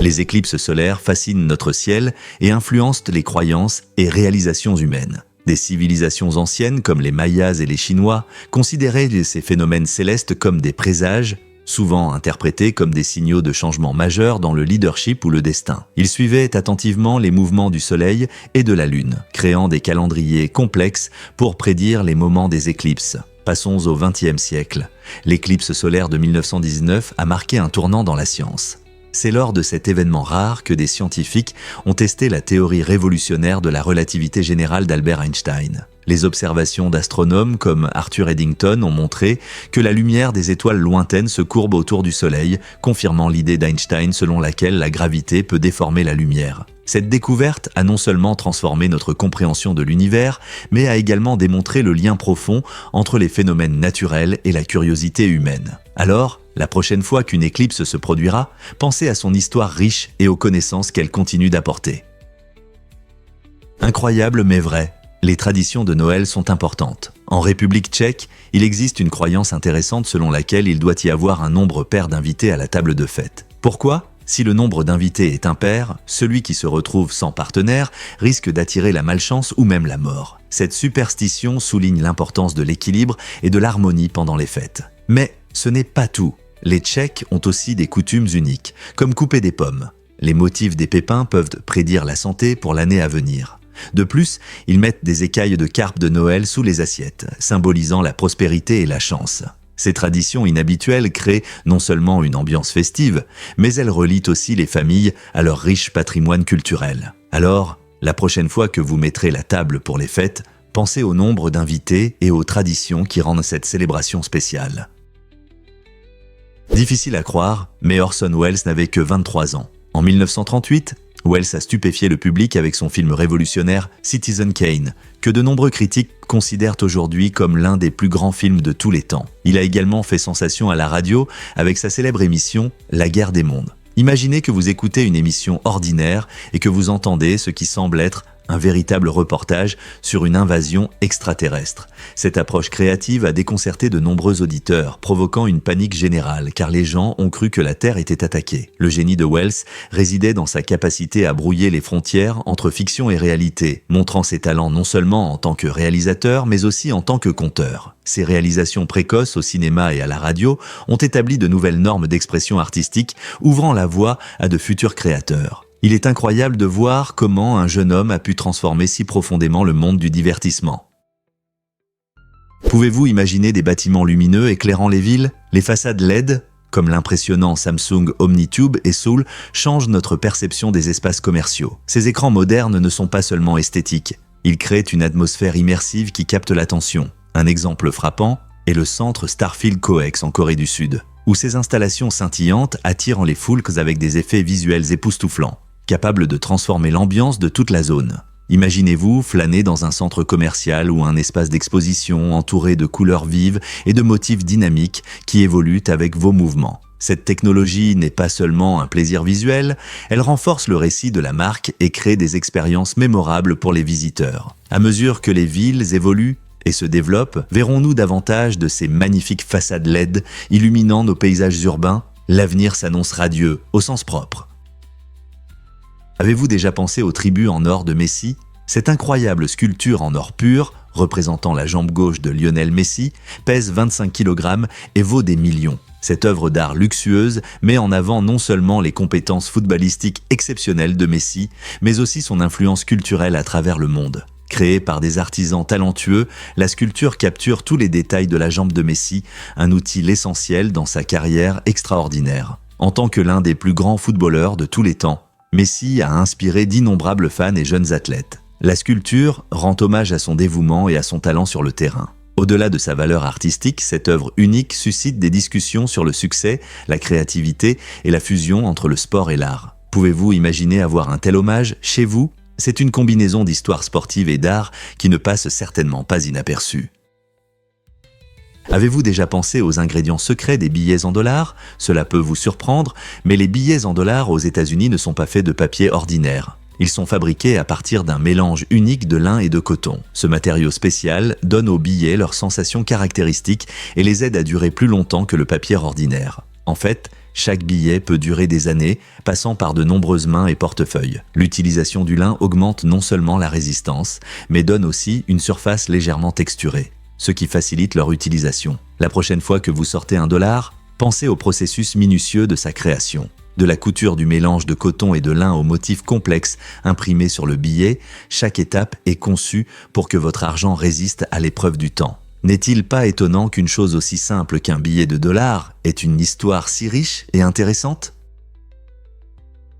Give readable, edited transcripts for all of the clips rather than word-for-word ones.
Les éclipses solaires fascinent notre ciel et influencent les croyances et réalisations humaines. Des civilisations anciennes comme les Mayas et les Chinois considéraient ces phénomènes célestes comme des présages, souvent interprétés comme des signaux de changement majeurs dans le leadership ou le destin. Ils suivaient attentivement les mouvements du Soleil et de la Lune, créant des calendriers complexes pour prédire les moments des éclipses. Passons au XXe siècle. L'éclipse solaire de 1919 a marqué un tournant dans la science. C'est lors de cet événement rare que des scientifiques ont testé la théorie révolutionnaire de la relativité générale d'Albert Einstein. Les observations d'astronomes comme Arthur Eddington ont montré que la lumière des étoiles lointaines se courbe autour du Soleil, confirmant l'idée d'Einstein selon laquelle la gravité peut déformer la lumière. Cette découverte a non seulement transformé notre compréhension de l'univers, mais a également démontré le lien profond entre les phénomènes naturels et la curiosité humaine. Alors, la prochaine fois qu'une éclipse se produira, pensez à son histoire riche et aux connaissances qu'elle continue d'apporter. Incroyable mais vrai, les traditions de Noël sont importantes. En République tchèque, il existe une croyance intéressante selon laquelle il doit y avoir un nombre pair d'invités à la table de fête. Pourquoi ? Si le nombre d'invités est impair, celui qui se retrouve sans partenaire risque d'attirer la malchance ou même la mort. Cette superstition souligne l'importance de l'équilibre et de l'harmonie pendant les fêtes. Mais ce n'est pas tout. Les Tchèques ont aussi des coutumes uniques, comme couper des pommes. Les motifs des pépins peuvent prédire la santé pour l'année à venir. De plus, ils mettent des écailles de carpe de Noël sous les assiettes, symbolisant la prospérité et la chance. Ces traditions inhabituelles créent non seulement une ambiance festive, mais elles relient aussi les familles à leur riche patrimoine culturel. Alors, la prochaine fois que vous mettrez la table pour les fêtes, pensez au nombre d'invités et aux traditions qui rendent cette célébration spéciale. Difficile à croire, mais Orson Welles n'avait que 23 ans. En 1938, Welles a stupéfié le public avec son film révolutionnaire Citizen Kane, que de nombreux critiques considèrent aujourd'hui comme l'un des plus grands films de tous les temps. Il a également fait sensation à la radio avec sa célèbre émission La Guerre des mondes. Imaginez que vous écoutez une émission ordinaire et que vous entendez ce qui semble être un véritable reportage sur une invasion extraterrestre. Cette approche créative a déconcerté de nombreux auditeurs, provoquant une panique générale, car les gens ont cru que la Terre était attaquée. Le génie de Welles résidait dans sa capacité à brouiller les frontières entre fiction et réalité, montrant ses talents non seulement en tant que réalisateur, mais aussi en tant que conteur. Ses réalisations précoces au cinéma et à la radio ont établi de nouvelles normes d'expression artistique, ouvrant la voie à de futurs créateurs. Il est incroyable de voir comment un jeune homme a pu transformer si profondément le monde du divertissement. Pouvez-vous imaginer des bâtiments lumineux éclairant les villes ? Les façades LED, comme l'impressionnant Samsung OmniTube et Soul, changent notre perception des espaces commerciaux. Ces écrans modernes ne sont pas seulement esthétiques, ils créent une atmosphère immersive qui capte l'attention. Un exemple frappant est le centre Starfield Coex en Corée du Sud, où ces installations scintillantes attirent les foules avec des effets visuels époustouflants, capables de transformer l'ambiance de toute la zone. Imaginez-vous flâner dans un centre commercial ou un espace d'exposition entouré de couleurs vives et de motifs dynamiques qui évoluent avec vos mouvements. Cette technologie n'est pas seulement un plaisir visuel, elle renforce le récit de la marque et crée des expériences mémorables pour les visiteurs. À mesure que les villes évoluent et se développent, verrons-nous davantage de ces magnifiques façades LED illuminant nos paysages urbains ? L'avenir s'annonce radieux, au sens propre. Avez-vous déjà pensé aux tribus en or de Messi ? Cette incroyable sculpture en or pur, représentant la jambe gauche de Lionel Messi, pèse 25 kg et vaut des millions. Cette œuvre d'art luxueuse met en avant non seulement les compétences footballistiques exceptionnelles de Messi, mais aussi son influence culturelle à travers le monde. Créée par des artisans talentueux, la sculpture capture tous les détails de la jambe de Messi, un outil essentiel dans sa carrière extraordinaire. En tant que l'un des plus grands footballeurs de tous les temps, Messi a inspiré d'innombrables fans et jeunes athlètes. La sculpture rend hommage à son dévouement et à son talent sur le terrain. Au-delà de sa valeur artistique, cette œuvre unique suscite des discussions sur le succès, la créativité et la fusion entre le sport et l'art. Pouvez-vous imaginer avoir un tel hommage chez vous ? C'est une combinaison d'histoire sportive et d'art qui ne passe certainement pas inaperçue. Avez-vous déjà pensé aux ingrédients secrets des billets en dollars ? Cela peut vous surprendre, mais les billets en dollars aux États-Unis ne sont pas faits de papier ordinaire. Ils sont fabriqués à partir d'un mélange unique de lin et de coton. Ce matériau spécial donne aux billets leurs sensations caractéristiques et les aide à durer plus longtemps que le papier ordinaire. En fait, Chaque billet peut durer des années, passant par de nombreuses mains et portefeuilles. L'utilisation du lin augmente non seulement la résistance, mais donne aussi une surface légèrement texturée, ce qui facilite leur utilisation. La prochaine fois que vous sortez un dollar, pensez au processus minutieux de sa création. De la couture du mélange de coton et de lin aux motifs complexes imprimés sur le billet, chaque étape est conçue pour que votre argent résiste à l'épreuve du temps. N'est-il pas étonnant qu'une chose aussi simple qu'un billet de dollar ait une histoire si riche et intéressante?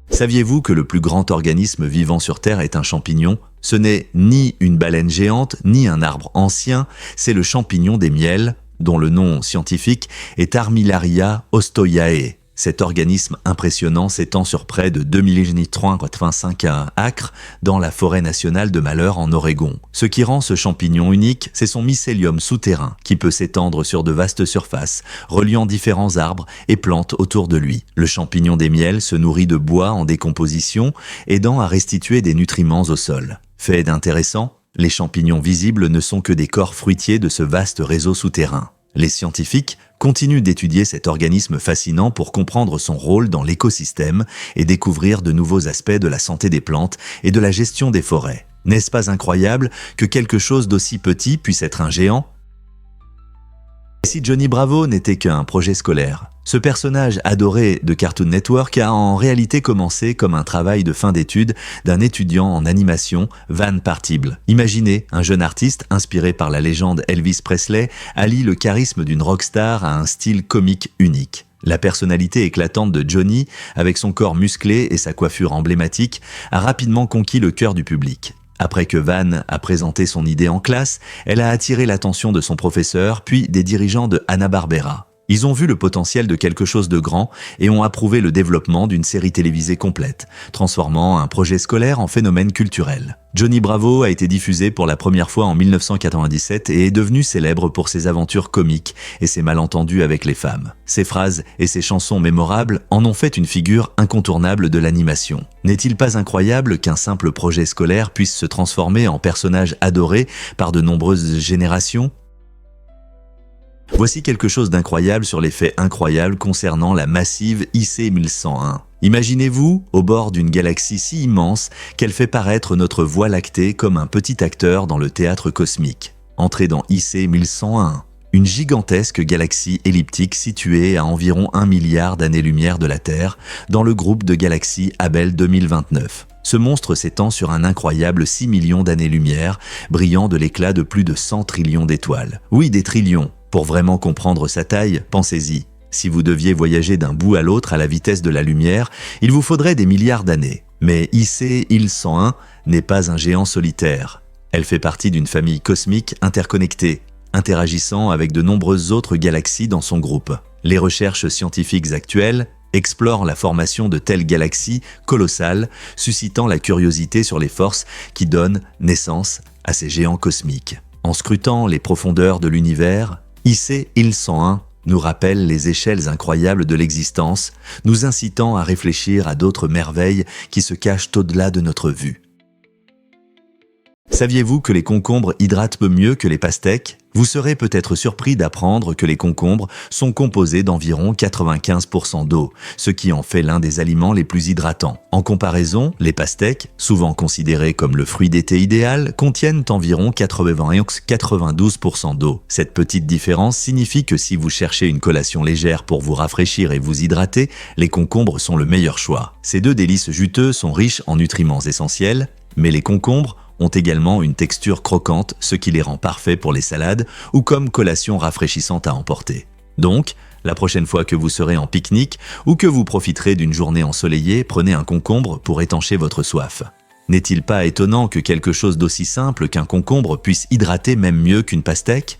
Saviez-vous que le plus grand organisme vivant sur Terre est un champignon? Ce n'est ni une baleine géante, ni un arbre ancien, c'est le champignon des miels, dont le nom scientifique est Armillaria ostoyae. Cet organisme impressionnant s'étend sur près de 2385 acres dans la forêt nationale de Malheur en Oregon. Ce qui rend ce champignon unique, c'est son mycélium souterrain qui peut s'étendre sur de vastes surfaces, reliant différents arbres et plantes autour de lui. Le champignon des miels se nourrit de bois en décomposition, aidant à restituer des nutriments au sol. Fait d'intéressant, les champignons visibles ne sont que des corps fruitiers de ce vaste réseau souterrain. Les scientifiques continuent d'étudier cet organisme fascinant pour comprendre son rôle dans l'écosystème et découvrir de nouveaux aspects de la santé des plantes et de la gestion des forêts. N'est-ce pas incroyable que quelque chose d'aussi petit puisse être un géant? Et si Johnny Bravo n'était qu'un projet scolaire? Ce personnage adoré de Cartoon Network a en réalité commencé comme un travail de fin d'études d'un étudiant en animation, Van Partible. Imaginez, un jeune artiste inspiré par la légende Elvis Presley allie le charisme d'une rockstar à un style comique unique. La personnalité éclatante de Johnny, avec son corps musclé et sa coiffure emblématique, a rapidement conquis le cœur du public. Après que Van a présenté son idée en classe, elle a attiré l'attention de son professeur, puis des dirigeants de Hanna-Barbera. Ils ont vu le potentiel de quelque chose de grand et ont approuvé le développement d'une série télévisée complète, transformant un projet scolaire en phénomène culturel. Johnny Bravo a été diffusé pour la première fois en 1997 et est devenu célèbre pour ses aventures comiques et ses malentendus avec les femmes. Ses phrases et ses chansons mémorables en ont fait une figure incontournable de l'animation. N'est-il pas incroyable qu'un simple projet scolaire puisse se transformer en personnage adoré par de nombreuses générations ? Voici quelque chose d'incroyable sur les faits incroyables concernant la massive IC 1101. Imaginez-vous au bord d'une galaxie si immense qu'elle fait paraître notre Voie lactée comme un petit acteur dans le théâtre cosmique. Entrez dans IC 1101, une gigantesque galaxie elliptique située à environ 1 milliard d'années-lumière de la Terre, dans le groupe de galaxies Abell 2029. Ce monstre s'étend sur un incroyable 6 millions d'années-lumière, brillant de l'éclat de plus de 100 trillions d'étoiles. Oui, des trillions. Pour vraiment comprendre sa taille, pensez-y. Si vous deviez voyager d'un bout à l'autre à la vitesse de la lumière, il vous faudrait des milliards d'années. Mais IC 1101 n'est pas un géant solitaire. Elle fait partie d'une famille cosmique interconnectée, interagissant avec de nombreuses autres galaxies dans son groupe. Les recherches scientifiques actuelles explorent la formation de telles galaxies colossales, suscitant la curiosité sur les forces qui donnent naissance à ces géants cosmiques. En scrutant les profondeurs de l'univers, IC 1101 nous rappelle les échelles incroyables de l'existence, nous incitant à réfléchir à d'autres merveilles qui se cachent au-delà de notre vue. Saviez-vous que les concombres hydratent peu mieux que les pastèques? Vous serez peut-être surpris d'apprendre que les concombres sont composés d'environ 95% d'eau, ce qui en fait l'un des aliments les plus hydratants. En comparaison, les pastèques, souvent considérés comme le fruit d'été idéal, contiennent environ 92% d'eau. Cette petite différence signifie que si vous cherchez une collation légère pour vous rafraîchir et vous hydrater, les concombres sont le meilleur choix. Ces deux délices juteux sont riches en nutriments essentiels, mais les concombres ont également une texture croquante, ce qui les rend parfaits pour les salades ou comme collation rafraîchissante à emporter. Donc, la prochaine fois que vous serez en pique-nique ou que vous profiterez d'une journée ensoleillée, prenez un concombre pour étancher votre soif. N'est-il pas étonnant que quelque chose d'aussi simple qu'un concombre puisse hydrater même mieux qu'une pastèque?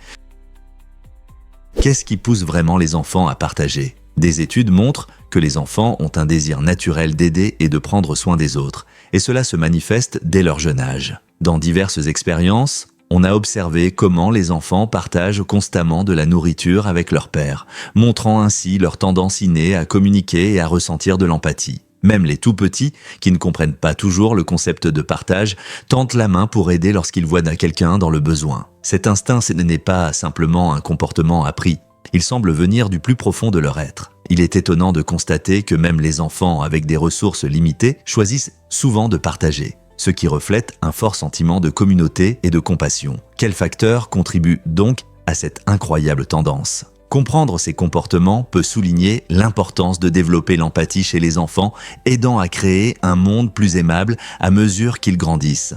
Qu'est-ce qui pousse vraiment les enfants à partager? Des études montrent que les enfants ont un désir naturel d'aider et de prendre soin des autres, et cela se manifeste dès leur jeune âge. Dans diverses expériences, on a observé comment les enfants partagent constamment de la nourriture avec leur père, montrant ainsi leur tendance innée à communiquer et à ressentir de l'empathie. Même les tout-petits, qui ne comprennent pas toujours le concept de partage, tendent la main pour aider lorsqu'ils voient quelqu'un dans le besoin. Cet instinct, ce n'est pas simplement un comportement appris. Ils semblent venir du plus profond de leur être. Il est étonnant de constater que même les enfants avec des ressources limitées choisissent souvent de partager, ce qui reflète un fort sentiment de communauté et de compassion. Quel facteur contribue donc à cette incroyable tendance ? Comprendre ces comportements peut souligner l'importance de développer l'empathie chez les enfants, aidant à créer un monde plus aimable à mesure qu'ils grandissent.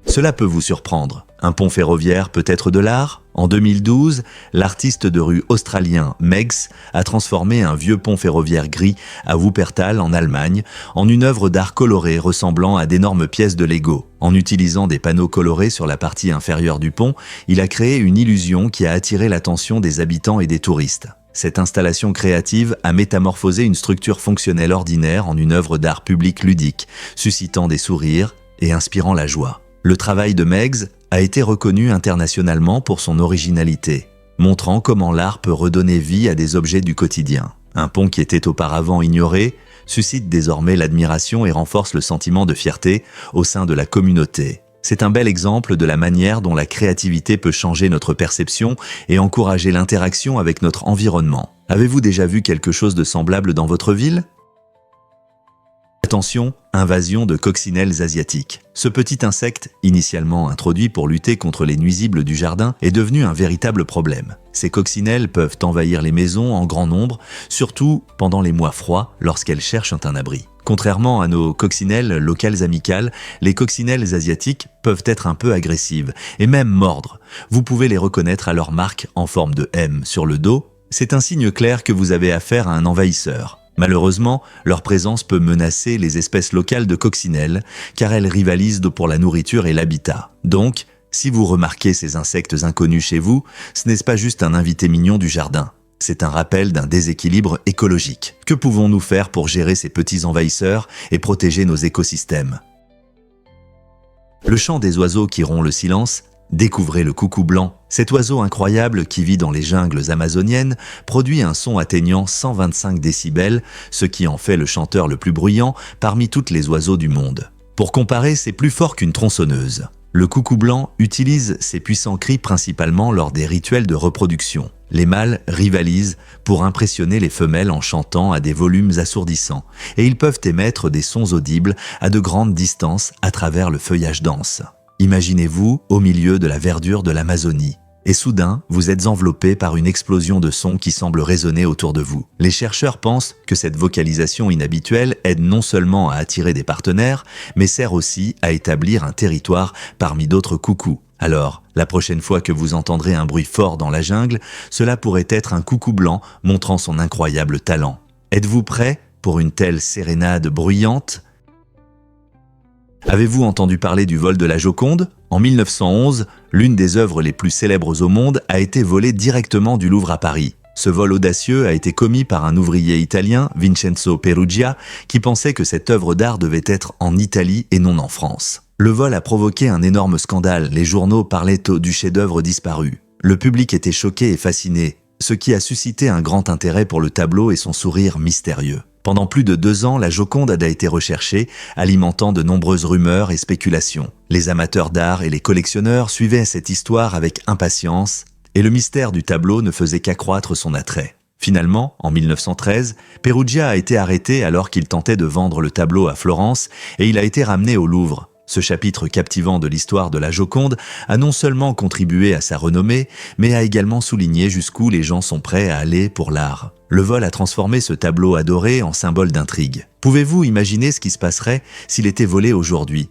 Cela peut vous surprendre. Un pont ferroviaire peut être de l'art ? En 2012, l'artiste de rue australien Megs a transformé un vieux pont ferroviaire gris à Wuppertal en Allemagne en une œuvre d'art colorée ressemblant à d'énormes pièces de Lego. En utilisant des panneaux colorés sur la partie inférieure du pont, il a créé une illusion qui a attiré l'attention des habitants et des touristes. Cette installation créative a métamorphosé une structure fonctionnelle ordinaire en une œuvre d'art public ludique, suscitant des sourires et inspirant la joie. Le travail de Megs a été reconnu internationalement pour son originalité, montrant comment l'art peut redonner vie à des objets du quotidien. Un pont qui était auparavant ignoré suscite désormais l'admiration et renforce le sentiment de fierté au sein de la communauté. C'est un bel exemple de la manière dont la créativité peut changer notre perception et encourager l'interaction avec notre environnement. Avez-vous déjà vu quelque chose de semblable dans votre ville ? Attention, invasion de coccinelles asiatiques. Ce petit insecte, initialement introduit pour lutter contre les nuisibles du jardin, est devenu un véritable problème. Ces coccinelles peuvent envahir les maisons en grand nombre, surtout pendant les mois froids lorsqu'elles cherchent un abri. Contrairement à nos coccinelles locales amicales, les coccinelles asiatiques peuvent être un peu agressives et même mordre. Vous pouvez les reconnaître à leur marque en forme de M sur le dos. C'est un signe clair que vous avez affaire à un envahisseur. Malheureusement, leur présence peut menacer les espèces locales de coccinelles, car elles rivalisent pour la nourriture et l'habitat. Donc, si vous remarquez ces insectes inconnus chez vous, ce n'est pas juste un invité mignon du jardin. C'est un rappel d'un déséquilibre écologique. Que pouvons-nous faire pour gérer ces petits envahisseurs et protéger nos écosystèmes ? Le chant des oiseaux qui rompt le silence. Découvrez le coucou blanc. Cet oiseau incroyable qui vit dans les jungles amazoniennes produit un son atteignant 125 décibels, ce qui en fait le chanteur le plus bruyant parmi toutes les oiseaux du monde. Pour comparer, c'est plus fort qu'une tronçonneuse. Le coucou blanc utilise ses puissants cris principalement lors des rituels de reproduction. Les mâles rivalisent pour impressionner les femelles en chantant à des volumes assourdissants, et ils peuvent émettre des sons audibles à de grandes distances à travers le feuillage dense. Imaginez-vous au milieu de la verdure de l'Amazonie. Et soudain, vous êtes enveloppé par une explosion de sons qui semble résonner autour de vous. Les chercheurs pensent que cette vocalisation inhabituelle aide non seulement à attirer des partenaires, mais sert aussi à établir un territoire parmi d'autres coucous. Alors, la prochaine fois que vous entendrez un bruit fort dans la jungle, cela pourrait être un coucou blanc montrant son incroyable talent. Êtes-vous prêt pour une telle sérénade bruyante ? Avez-vous entendu parler du vol de la Joconde ? En 1911, l'une des œuvres les plus célèbres au monde a été volée directement du Louvre à Paris. Ce vol audacieux a été commis par un ouvrier italien, Vincenzo Perugia, qui pensait que cette œuvre d'art devait être en Italie et non en France. Le vol a provoqué un énorme scandale, les journaux parlaient du chef-d'œuvre disparu. Le public était choqué et fasciné, ce qui a suscité un grand intérêt pour le tableau et son sourire mystérieux. Pendant plus de 2 ans, la Joconde a été recherchée, alimentant de nombreuses rumeurs et spéculations. Les amateurs d'art et les collectionneurs suivaient cette histoire avec impatience, et le mystère du tableau ne faisait qu'accroître son attrait. Finalement, en 1913, Perugia a été arrêté alors qu'il tentait de vendre le tableau à Florence, et il a été ramené au Louvre. Ce chapitre captivant de l'histoire de la Joconde a non seulement contribué à sa renommée, mais a également souligné jusqu'où les gens sont prêts à aller pour l'art. Le vol a transformé ce tableau adoré en symbole d'intrigue. Pouvez-vous imaginer ce qui se passerait s'il était volé aujourd'hui ?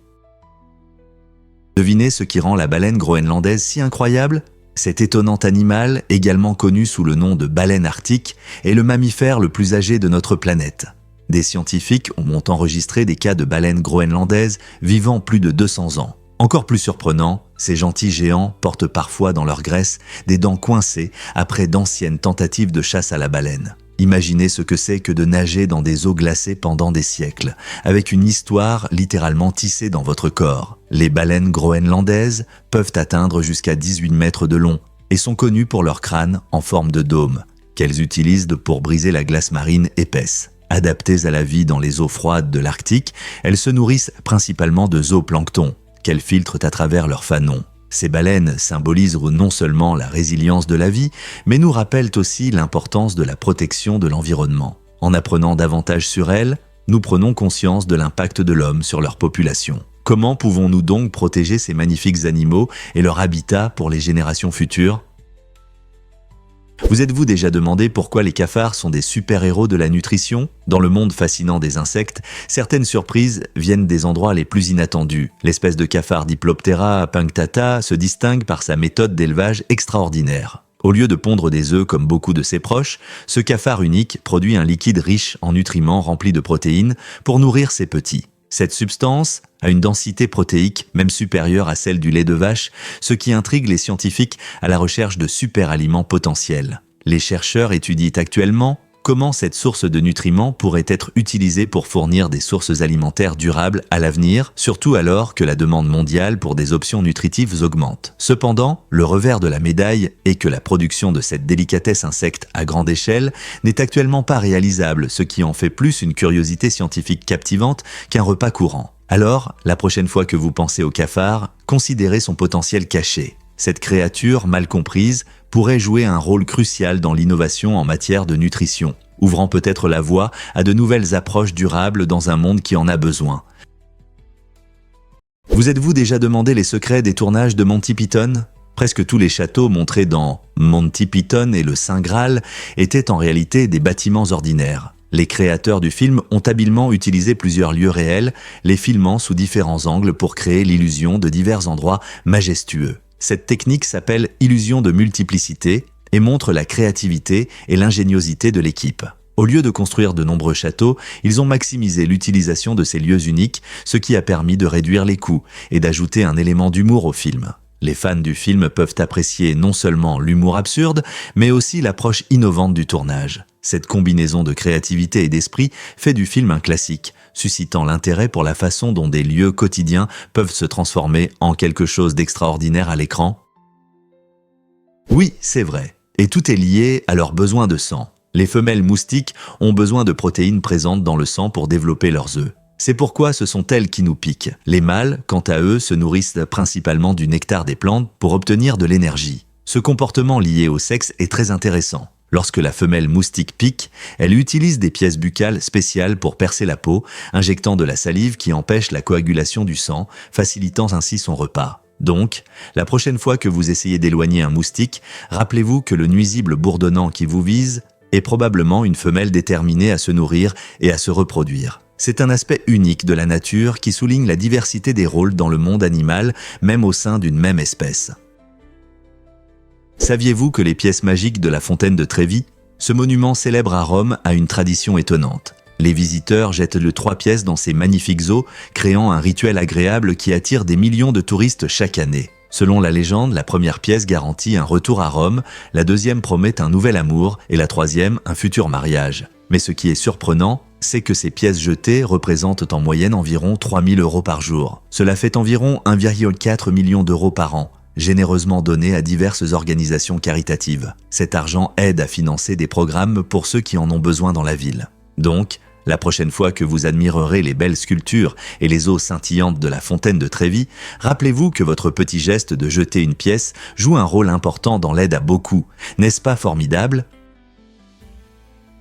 Devinez ce qui rend la baleine groenlandaise si incroyable ? Cet étonnant animal, également connu sous le nom de baleine arctique, est le mammifère le plus âgé de notre planète. Des scientifiques ont enregistré des cas de baleines groenlandaises vivant plus de 200 ans. Encore plus surprenant, ces gentils géants portent parfois dans leur graisse des dents coincées après d'anciennes tentatives de chasse à la baleine. Imaginez ce que c'est que de nager dans des eaux glacées pendant des siècles, avec une histoire littéralement tissée dans votre corps. Les baleines groenlandaises peuvent atteindre jusqu'à 18 mètres de long et sont connues pour leur crâne en forme de dôme, qu'elles utilisent pour briser la glace marine épaisse. Adaptées à la vie dans les eaux froides de l'Arctique, elles se nourrissent principalement de zooplancton, qu'elles filtrent à travers leurs fanons. Ces baleines symbolisent non seulement la résilience de la vie, mais nous rappellent aussi l'importance de la protection de l'environnement. En apprenant davantage sur elles, nous prenons conscience de l'impact de l'homme sur leur population. Comment pouvons-nous donc protéger ces magnifiques animaux et leur habitat pour les générations futures ? Vous êtes-vous déjà demandé pourquoi les cafards sont des super-héros de la nutrition ? Dans le monde fascinant des insectes, certaines surprises viennent des endroits les plus inattendus. L'espèce de cafard Diploptera punctata se distingue par sa méthode d'élevage extraordinaire. Au lieu de pondre des œufs comme beaucoup de ses proches, ce cafard unique produit un liquide riche en nutriments rempli de protéines pour nourrir ses petits. Cette substance a une densité protéique même supérieure à celle du lait de vache, ce qui intrigue les scientifiques à la recherche de super-aliments potentiels. Les chercheurs étudient actuellement comment cette source de nutriments pourrait être utilisée pour fournir des sources alimentaires durables à l'avenir, surtout alors que la demande mondiale pour des options nutritives augmente. Cependant, le revers de la médaille est que la production de cette délicatesse insecte à grande échelle n'est actuellement pas réalisable, ce qui en fait plus une curiosité scientifique captivante qu'un repas courant. Alors, la prochaine fois que vous pensez au cafard, considérez son potentiel caché. Cette créature, mal comprise, pourrait jouer un rôle crucial dans l'innovation en matière de nutrition, ouvrant peut-être la voie à de nouvelles approches durables dans un monde qui en a besoin. Vous êtes-vous déjà demandé les secrets des tournages de Monty Python ? Presque tous les châteaux montrés dans Monty Python et le Saint Graal étaient en réalité des bâtiments ordinaires. Les créateurs du film ont habilement utilisé plusieurs lieux réels, les filmant sous différents angles pour créer l'illusion de divers endroits majestueux. Cette technique s'appelle illusion de multiplicité et montre la créativité et l'ingéniosité de l'équipe. Au lieu de construire de nombreux châteaux, ils ont maximisé l'utilisation de ces lieux uniques, ce qui a permis de réduire les coûts et d'ajouter un élément d'humour au film. Les fans du film peuvent apprécier non seulement l'humour absurde, mais aussi l'approche innovante du tournage. Cette combinaison de créativité et d'esprit fait du film un classique, suscitant l'intérêt pour la façon dont des lieux quotidiens peuvent se transformer en quelque chose d'extraordinaire à l'écran. Oui, c'est vrai, et tout est lié à leurs besoins de sang. Les femelles moustiques ont besoin de protéines présentes dans le sang pour développer leurs œufs. C'est pourquoi ce sont elles qui nous piquent. Les mâles, quant à eux, se nourrissent principalement du nectar des plantes pour obtenir de l'énergie. Ce comportement lié au sexe est très intéressant. Lorsque la femelle moustique pique, elle utilise des pièces buccales spéciales pour percer la peau, injectant de la salive qui empêche la coagulation du sang, facilitant ainsi son repas. Donc, la prochaine fois que vous essayez d'éloigner un moustique, rappelez-vous que le nuisible bourdonnant qui vous vise est probablement une femelle déterminée à se nourrir et à se reproduire. C'est un aspect unique de la nature qui souligne la diversité des rôles dans le monde animal, même au sein d'une même espèce. Saviez-vous que les pièces magiques de la fontaine de Trévi, ce monument célèbre à Rome, a une tradition étonnante. Les visiteurs jettent les 3 pièces dans ces magnifiques eaux, créant un rituel agréable qui attire des millions de touristes chaque année. Selon la légende, la première pièce garantit un retour à Rome, la deuxième promet un nouvel amour et la troisième un futur mariage. Mais ce qui est surprenant, c'est que ces pièces jetées représentent en moyenne environ 3 000 € par jour. Cela fait environ 1,4 million d'euros par an, généreusement donnés à diverses organisations caritatives. Cet argent aide à financer des programmes pour ceux qui en ont besoin dans la ville. Donc, la prochaine fois que vous admirerez les belles sculptures et les eaux scintillantes de la fontaine de Trévi, rappelez-vous que votre petit geste de jeter une pièce joue un rôle important dans l'aide à beaucoup. N'est-ce pas formidable ?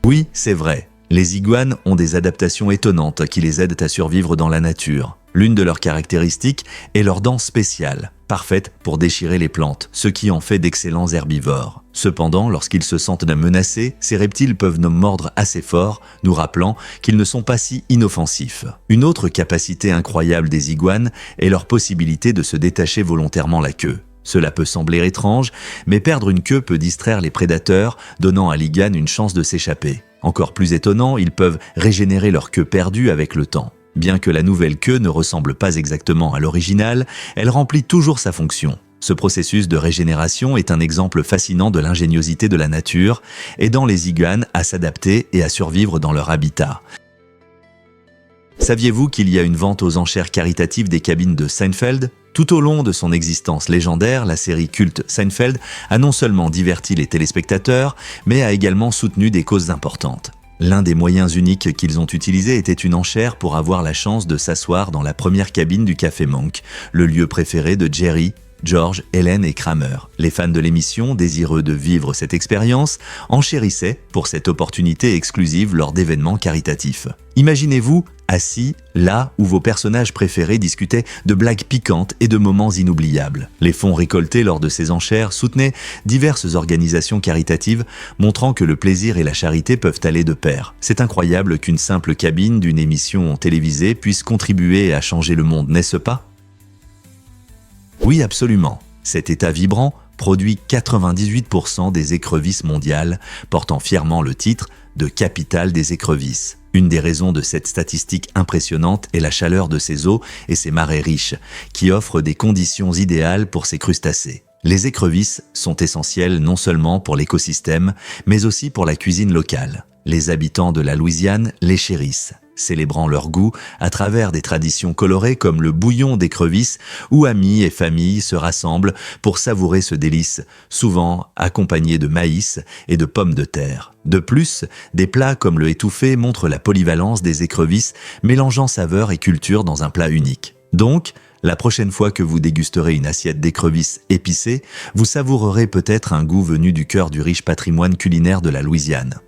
Oui, c'est vrai. Les iguanes ont des adaptations étonnantes qui les aident à survivre dans la nature. L'une de leurs caractéristiques est leur dent spéciale, parfaite pour déchirer les plantes, ce qui en fait d'excellents herbivores. Cependant, lorsqu'ils se sentent menacés, ces reptiles peuvent nous mordre assez fort, nous rappelant qu'ils ne sont pas si inoffensifs. Une autre capacité incroyable des iguanes est leur possibilité de se détacher volontairement la queue. Cela peut sembler étrange, mais perdre une queue peut distraire les prédateurs, donnant à l'iguane une chance de s'échapper. Encore plus étonnant, ils peuvent régénérer leur queue perdue avec le temps. Bien que la nouvelle queue ne ressemble pas exactement à l'original, elle remplit toujours sa fonction. Ce processus de régénération est un exemple fascinant de l'ingéniosité de la nature, aidant les iguanes à s'adapter et à survivre dans leur habitat. Saviez-vous qu'il y a une vente aux enchères caritatives des cabines de Seinfeld ? Tout au long de son existence légendaire, la série culte Seinfeld a non seulement diverti les téléspectateurs, mais a également soutenu des causes importantes. L'un des moyens uniques qu'ils ont utilisé était une enchère pour avoir la chance de s'asseoir dans la première cabine du Café Monk, le lieu préféré de Jerry, George, Hélène et Kramer. Les fans de l'émission, désireux de vivre cette expérience, enchérissaient pour cette opportunité exclusive lors d'événements caritatifs. Imaginez-vous assis là où vos personnages préférés discutaient de blagues piquantes et de moments inoubliables. Les fonds récoltés lors de ces enchères soutenaient diverses organisations caritatives, montrant que le plaisir et la charité peuvent aller de pair. C'est incroyable qu'une simple cabine d'une émission télévisée puisse contribuer à changer le monde, n'est-ce pas ? Oui, absolument. Cet état vibrant produit 98% des écrevisses mondiales, portant fièrement le titre de capitale des écrevisses. Une des raisons de cette statistique impressionnante est la chaleur de ses eaux et ses marais riches, qui offrent des conditions idéales pour ces crustacés. Les écrevisses sont essentielles non seulement pour l'écosystème, mais aussi pour la cuisine locale. Les habitants de la Louisiane les chérissent, célébrant leur goût à travers des traditions colorées comme le bouillon d'écrevisses où amis et familles se rassemblent pour savourer ce délice, souvent accompagné de maïs et de pommes de terre. De plus, des plats comme le étouffé montrent la polyvalence des écrevisses, mélangeant saveur et culture dans un plat unique. Donc, la prochaine fois que vous dégusterez une assiette d'écrevisses épicées, vous savourerez peut-être un goût venu du cœur du riche patrimoine culinaire de la Louisiane.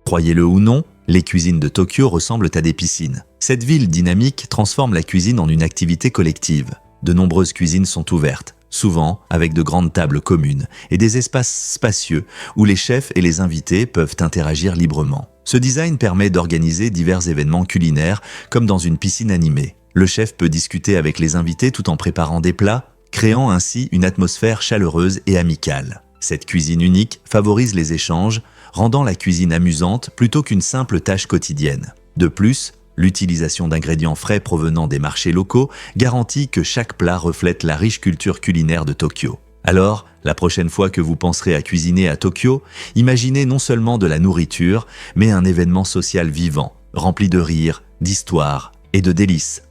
Croyez-le ou non, les cuisines de Tokyo ressemblent à des piscines. Cette ville dynamique transforme la cuisine en une activité collective. De nombreuses cuisines sont ouvertes, souvent avec de grandes tables communes et des espaces spacieux où les chefs et les invités peuvent interagir librement. Ce design permet d'organiser divers événements culinaires comme dans une piscine animée. Le chef peut discuter avec les invités tout en préparant des plats, créant ainsi une atmosphère chaleureuse et amicale. Cette cuisine unique favorise les échanges, rendant la cuisine amusante plutôt qu'une simple tâche quotidienne. De plus, l'utilisation d'ingrédients frais provenant des marchés locaux garantit que chaque plat reflète la riche culture culinaire de Tokyo. Alors, la prochaine fois que vous penserez à cuisiner à Tokyo, imaginez non seulement de la nourriture, mais un événement social vivant, rempli de rires, d'histoires et de délices.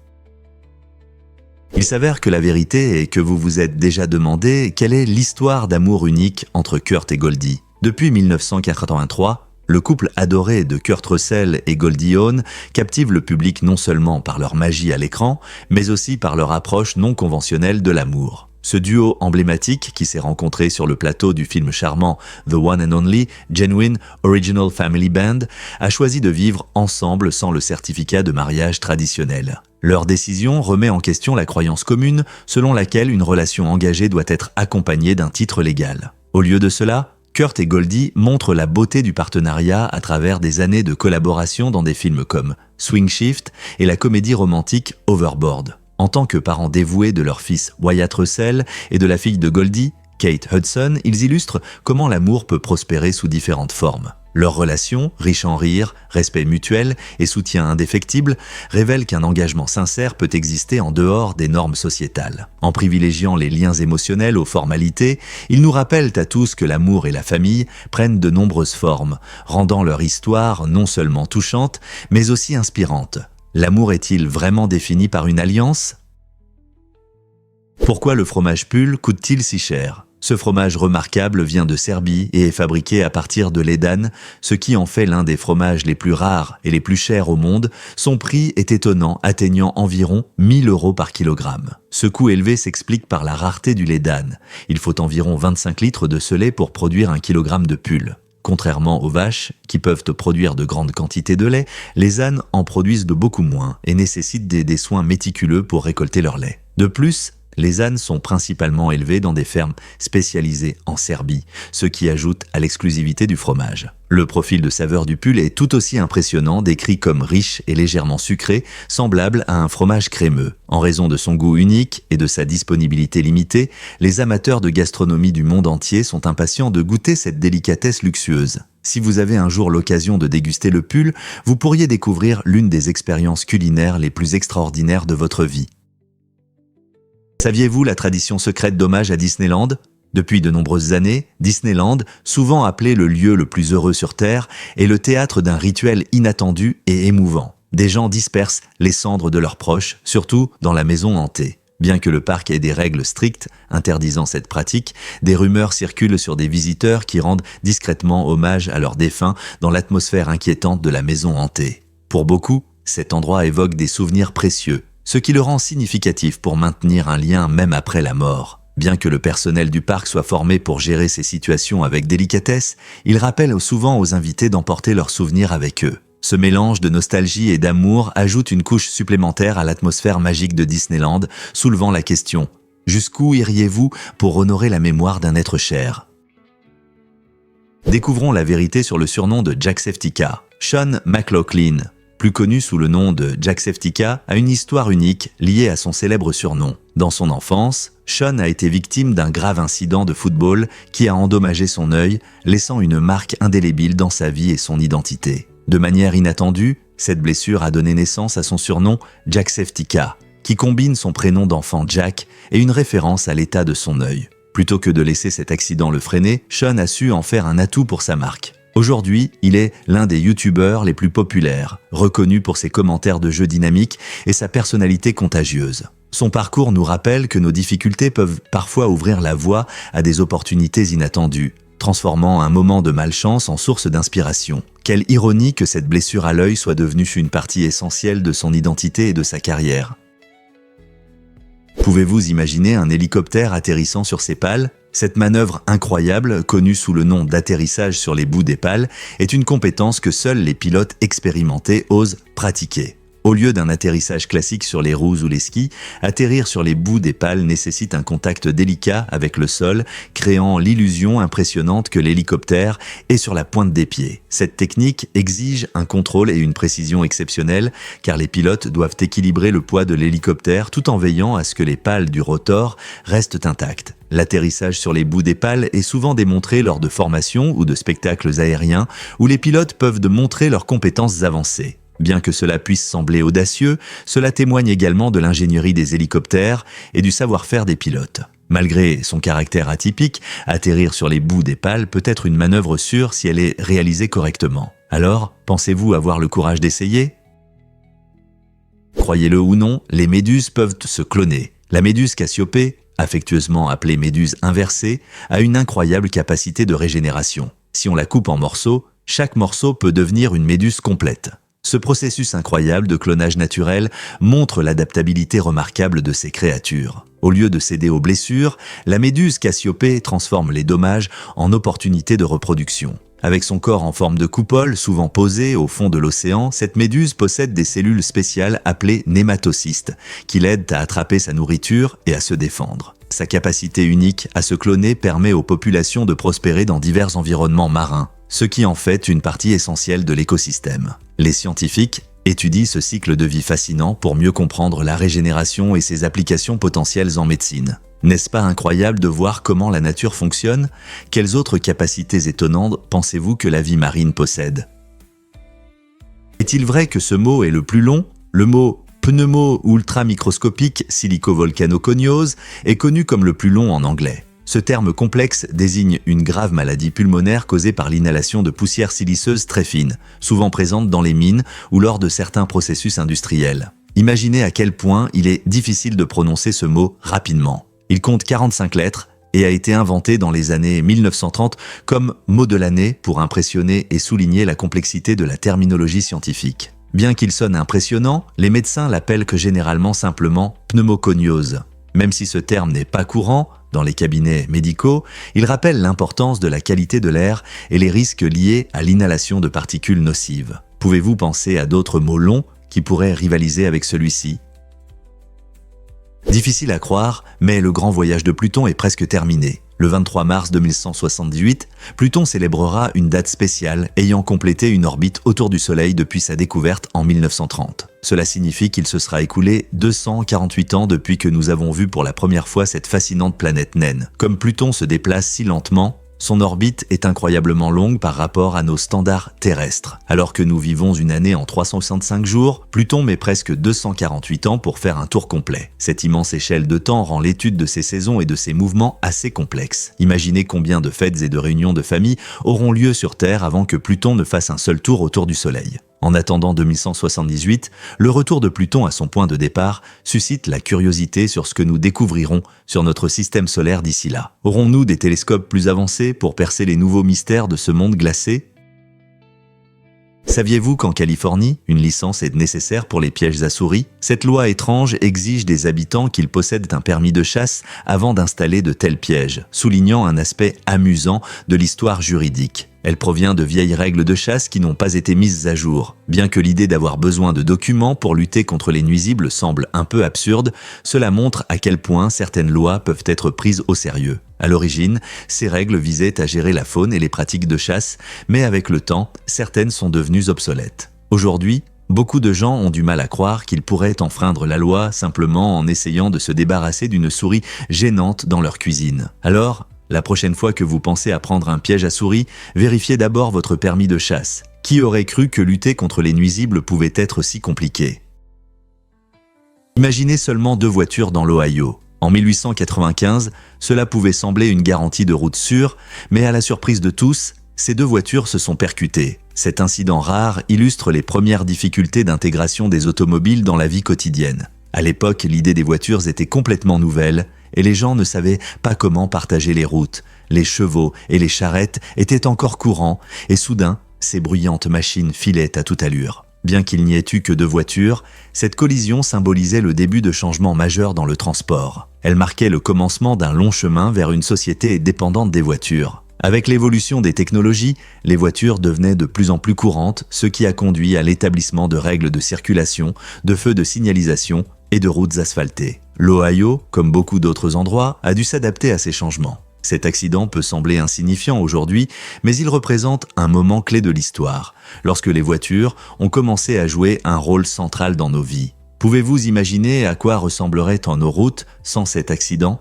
Il s'avère que la vérité est que vous vous êtes déjà demandé quelle est l'histoire d'amour unique entre Kurt et Goldie. Depuis 1983, le couple adoré de Kurt Russell et Goldie Hawn captive le public non seulement par leur magie à l'écran, mais aussi par leur approche non conventionnelle de l'amour. Ce duo emblématique qui s'est rencontré sur le plateau du film charmant The One and Only Genuine Original Family Band a choisi de vivre ensemble sans le certificat de mariage traditionnel. Leur décision remet en question la croyance commune selon laquelle une relation engagée doit être accompagnée d'un titre légal. Au lieu de cela, Kurt et Goldie montrent la beauté du partenariat à travers des années de collaboration dans des films comme Swing Shift et la comédie romantique Overboard. En tant que parents dévoués de leur fils Wyatt Russell et de la fille de Goldie, Kate Hudson, ils illustrent comment l'amour peut prospérer sous différentes formes. Leur relation, riche en rires, respect mutuel et soutien indéfectible, révèle qu'un engagement sincère peut exister en dehors des normes sociétales. En privilégiant les liens émotionnels aux formalités, ils nous rappellent à tous que l'amour et la famille prennent de nombreuses formes, rendant leur histoire non seulement touchante, mais aussi inspirante. L'amour est-il vraiment défini par une alliance ? Pourquoi le fromage Pull coûte-t-il si cher ? Ce fromage remarquable vient de Serbie et est fabriqué à partir de lait d'âne, ce qui en fait l'un des fromages les plus rares et les plus chers au monde. Son prix est étonnant, atteignant environ 1 000 € par kilogramme. Ce coût élevé s'explique par la rareté du lait d'âne. Il faut environ 25 litres de ce lait pour produire 1 kilogramme de Pull. Contrairement aux vaches, qui peuvent produire de grandes quantités de lait, les ânes en produisent de beaucoup moins et nécessitent des soins méticuleux pour récolter leur lait. De plus, les ânes sont principalement élevés dans des fermes spécialisées en Serbie, ce qui ajoute à l'exclusivité du fromage. Le profil de saveur du Pull est tout aussi impressionnant, décrit comme riche et légèrement sucré, semblable à un fromage crémeux. En raison de son goût unique et de sa disponibilité limitée, les amateurs de gastronomie du monde entier sont impatients de goûter cette délicatesse luxueuse. Si vous avez un jour l'occasion de déguster le Pull, vous pourriez découvrir l'une des expériences culinaires les plus extraordinaires de votre vie. Saviez-vous la tradition secrète d'hommage à Disneyland ? Depuis de nombreuses années, Disneyland, souvent appelé le lieu le plus heureux sur Terre, est le théâtre d'un rituel inattendu et émouvant. Des gens dispersent les cendres de leurs proches, surtout dans la maison hantée. Bien que le parc ait des règles strictes interdisant cette pratique, des rumeurs circulent sur des visiteurs qui rendent discrètement hommage à leurs défunts dans l'atmosphère inquiétante de la maison hantée. Pour beaucoup, cet endroit évoque des souvenirs précieux, ce qui le rend significatif pour maintenir un lien même après la mort. Bien que le personnel du parc soit formé pour gérer ces situations avec délicatesse, il rappelle souvent aux invités d'emporter leurs souvenirs avec eux. Ce mélange de nostalgie et d'amour ajoute une couche supplémentaire à l'atmosphère magique de Disneyland, soulevant la question « Jusqu'où iriez-vous pour honorer la mémoire d'un être cher ?» Découvrons la vérité sur le surnom de Jacksepticeye. Sean McLaughlin, plus connu sous le nom de Jacksepticeye, a une histoire unique liée à son célèbre surnom. Dans son enfance, Sean a été victime d'un grave incident de football qui a endommagé son œil, laissant une marque indélébile dans sa vie et son identité. De manière inattendue, cette blessure a donné naissance à son surnom Jacksepticeye, qui combine son prénom d'enfant Jack et une référence à l'état de son œil. Plutôt que de laisser cet accident le freiner, Sean a su en faire un atout pour sa marque. Aujourd'hui, il est l'un des youtubeurs les plus populaires, reconnu pour ses commentaires de jeux dynamiques et sa personnalité contagieuse. Son parcours nous rappelle que nos difficultés peuvent parfois ouvrir la voie à des opportunités inattendues, transformant un moment de malchance en source d'inspiration. Quelle ironie que cette blessure à l'œil soit devenue une partie essentielle de son identité et de sa carrière. Pouvez-vous imaginer un hélicoptère atterrissant sur ses pales ? Cette manœuvre incroyable, connue sous le nom d'atterrissage sur les bouts des pales, est une compétence que seuls les pilotes expérimentés osent pratiquer. Au lieu d'un atterrissage classique sur les roues ou les skis, atterrir sur les bouts des pales nécessite un contact délicat avec le sol, créant l'illusion impressionnante que l'hélicoptère est sur la pointe des pieds. Cette technique exige un contrôle et une précision exceptionnels, car les pilotes doivent équilibrer le poids de l'hélicoptère tout en veillant à ce que les pales du rotor restent intactes. L'atterrissage sur les bouts des pales est souvent démontré lors de formations ou de spectacles aériens où les pilotes peuvent montrer leurs compétences avancées. Bien que cela puisse sembler audacieux, cela témoigne également de l'ingénierie des hélicoptères et du savoir-faire des pilotes. Malgré son caractère atypique, atterrir sur les bouts des pales peut être une manœuvre sûre si elle est réalisée correctement. Alors, pensez-vous avoir le courage d'essayer ? Croyez-le ou non, les méduses peuvent se cloner. La méduse Cassiopée, affectueusement appelée méduse inversée, a une incroyable capacité de régénération. Si on la coupe en morceaux, chaque morceau peut devenir une méduse complète. Ce processus incroyable de clonage naturel montre l'adaptabilité remarquable de ces créatures. Au lieu de céder aux blessures, la méduse Cassiopée transforme les dommages en opportunités de reproduction. Avec son corps en forme de coupole, souvent posé au fond de l'océan, cette méduse possède des cellules spéciales appelées nématocystes, qui l'aident à attraper sa nourriture et à se défendre. Sa capacité unique à se cloner permet aux populations de prospérer dans divers environnements marins, ce qui en fait une partie essentielle de l'écosystème. Les scientifiques étudient ce cycle de vie fascinant pour mieux comprendre la régénération et ses applications potentielles en médecine. N'est-ce pas incroyable de voir comment la nature fonctionne ? Quelles autres capacités étonnantes pensez-vous que la vie marine possède ? Est-il vrai que ce mot est le plus long ? Le mot pneumo-ultramicroscopique silicovolcanoconiose est connu comme le plus long en anglais. Ce terme complexe désigne une grave maladie pulmonaire causée par l'inhalation de poussières siliceuses très fines, souvent présentes dans les mines ou lors de certains processus industriels. Imaginez à quel point il est difficile de prononcer ce mot rapidement. Il compte 45 lettres et a été inventé dans les années 1930 comme mot de l'année pour impressionner et souligner la complexité de la terminologie scientifique. Bien qu'il sonne impressionnant, les médecins l'appellent que généralement simplement pneumoconiose. Même si ce terme n'est pas courant dans les cabinets médicaux, il rappelle l'importance de la qualité de l'air et les risques liés à l'inhalation de particules nocives. Pouvez-vous penser à d'autres mots longs qui pourraient rivaliser avec celui-ci ? Difficile à croire, mais le grand voyage de Pluton est presque terminé. Le 23 mars 2178, Pluton célébrera une date spéciale ayant complété une orbite autour du Soleil depuis sa découverte en 1930. Cela signifie qu'il se sera écoulé 248 ans depuis que nous avons vu pour la première fois cette fascinante planète naine. Comme Pluton se déplace si lentement, son orbite est incroyablement longue par rapport à nos standards terrestres. Alors que nous vivons une année en 365 jours, Pluton met presque 248 ans pour faire un tour complet. Cette immense échelle de temps rend l'étude de ses saisons et de ses mouvements assez complexe. Imaginez combien de fêtes et de réunions de famille auront lieu sur Terre avant que Pluton ne fasse un seul tour autour du Soleil. En attendant 2178, le retour de Pluton à son point de départ suscite la curiosité sur ce que nous découvrirons sur notre système solaire d'ici là. Aurons-nous des télescopes plus avancés pour percer les nouveaux mystères de ce monde glacé ? Saviez-vous qu'en Californie, une licence est nécessaire pour les pièges à souris? Cette loi étrange exige des habitants qu'ils possèdent un permis de chasse avant d'installer de tels pièges, soulignant un aspect amusant de l'histoire juridique. Elle provient de vieilles règles de chasse qui n'ont pas été mises à jour. Bien que l'idée d'avoir besoin de documents pour lutter contre les nuisibles semble un peu absurde, cela montre à quel point certaines lois peuvent être prises au sérieux. À l'origine, ces règles visaient à gérer la faune et les pratiques de chasse, mais avec le temps, certaines sont devenues obsolètes. Aujourd'hui, beaucoup de gens ont du mal à croire qu'ils pourraient enfreindre la loi simplement en essayant de se débarrasser d'une souris gênante dans leur cuisine. Alors, la prochaine fois que vous pensez à prendre un piège à souris, vérifiez d'abord votre permis de chasse. Qui aurait cru que lutter contre les nuisibles pouvait être si compliqué? Imaginez seulement 2 voitures dans l'Ohio. En 1895, cela pouvait sembler une garantie de route sûre, mais à la surprise de tous, ces 2 voitures se sont percutées. Cet incident rare illustre les premières difficultés d'intégration des automobiles dans la vie quotidienne. À l'époque, l'idée des voitures était complètement nouvelle et les gens ne savaient pas comment partager les routes. Les chevaux et les charrettes étaient encore courants et soudain, ces bruyantes machines filaient à toute allure. Bien qu'il n'y ait eu que 2 voitures, cette collision symbolisait le début de changements majeurs dans le transport. Elle marquait le commencement d'un long chemin vers une société dépendante des voitures. Avec l'évolution des technologies, les voitures devenaient de plus en plus courantes, ce qui a conduit à l'établissement de règles de circulation, de feux de signalisation et de routes asphaltées. L'Ohio, comme beaucoup d'autres endroits, a dû s'adapter à ces changements. Cet accident peut sembler insignifiant aujourd'hui, mais il représente un moment clé de l'histoire, lorsque les voitures ont commencé à jouer un rôle central dans nos vies. Pouvez-vous imaginer à quoi ressembleraient nos routes sans cet accident?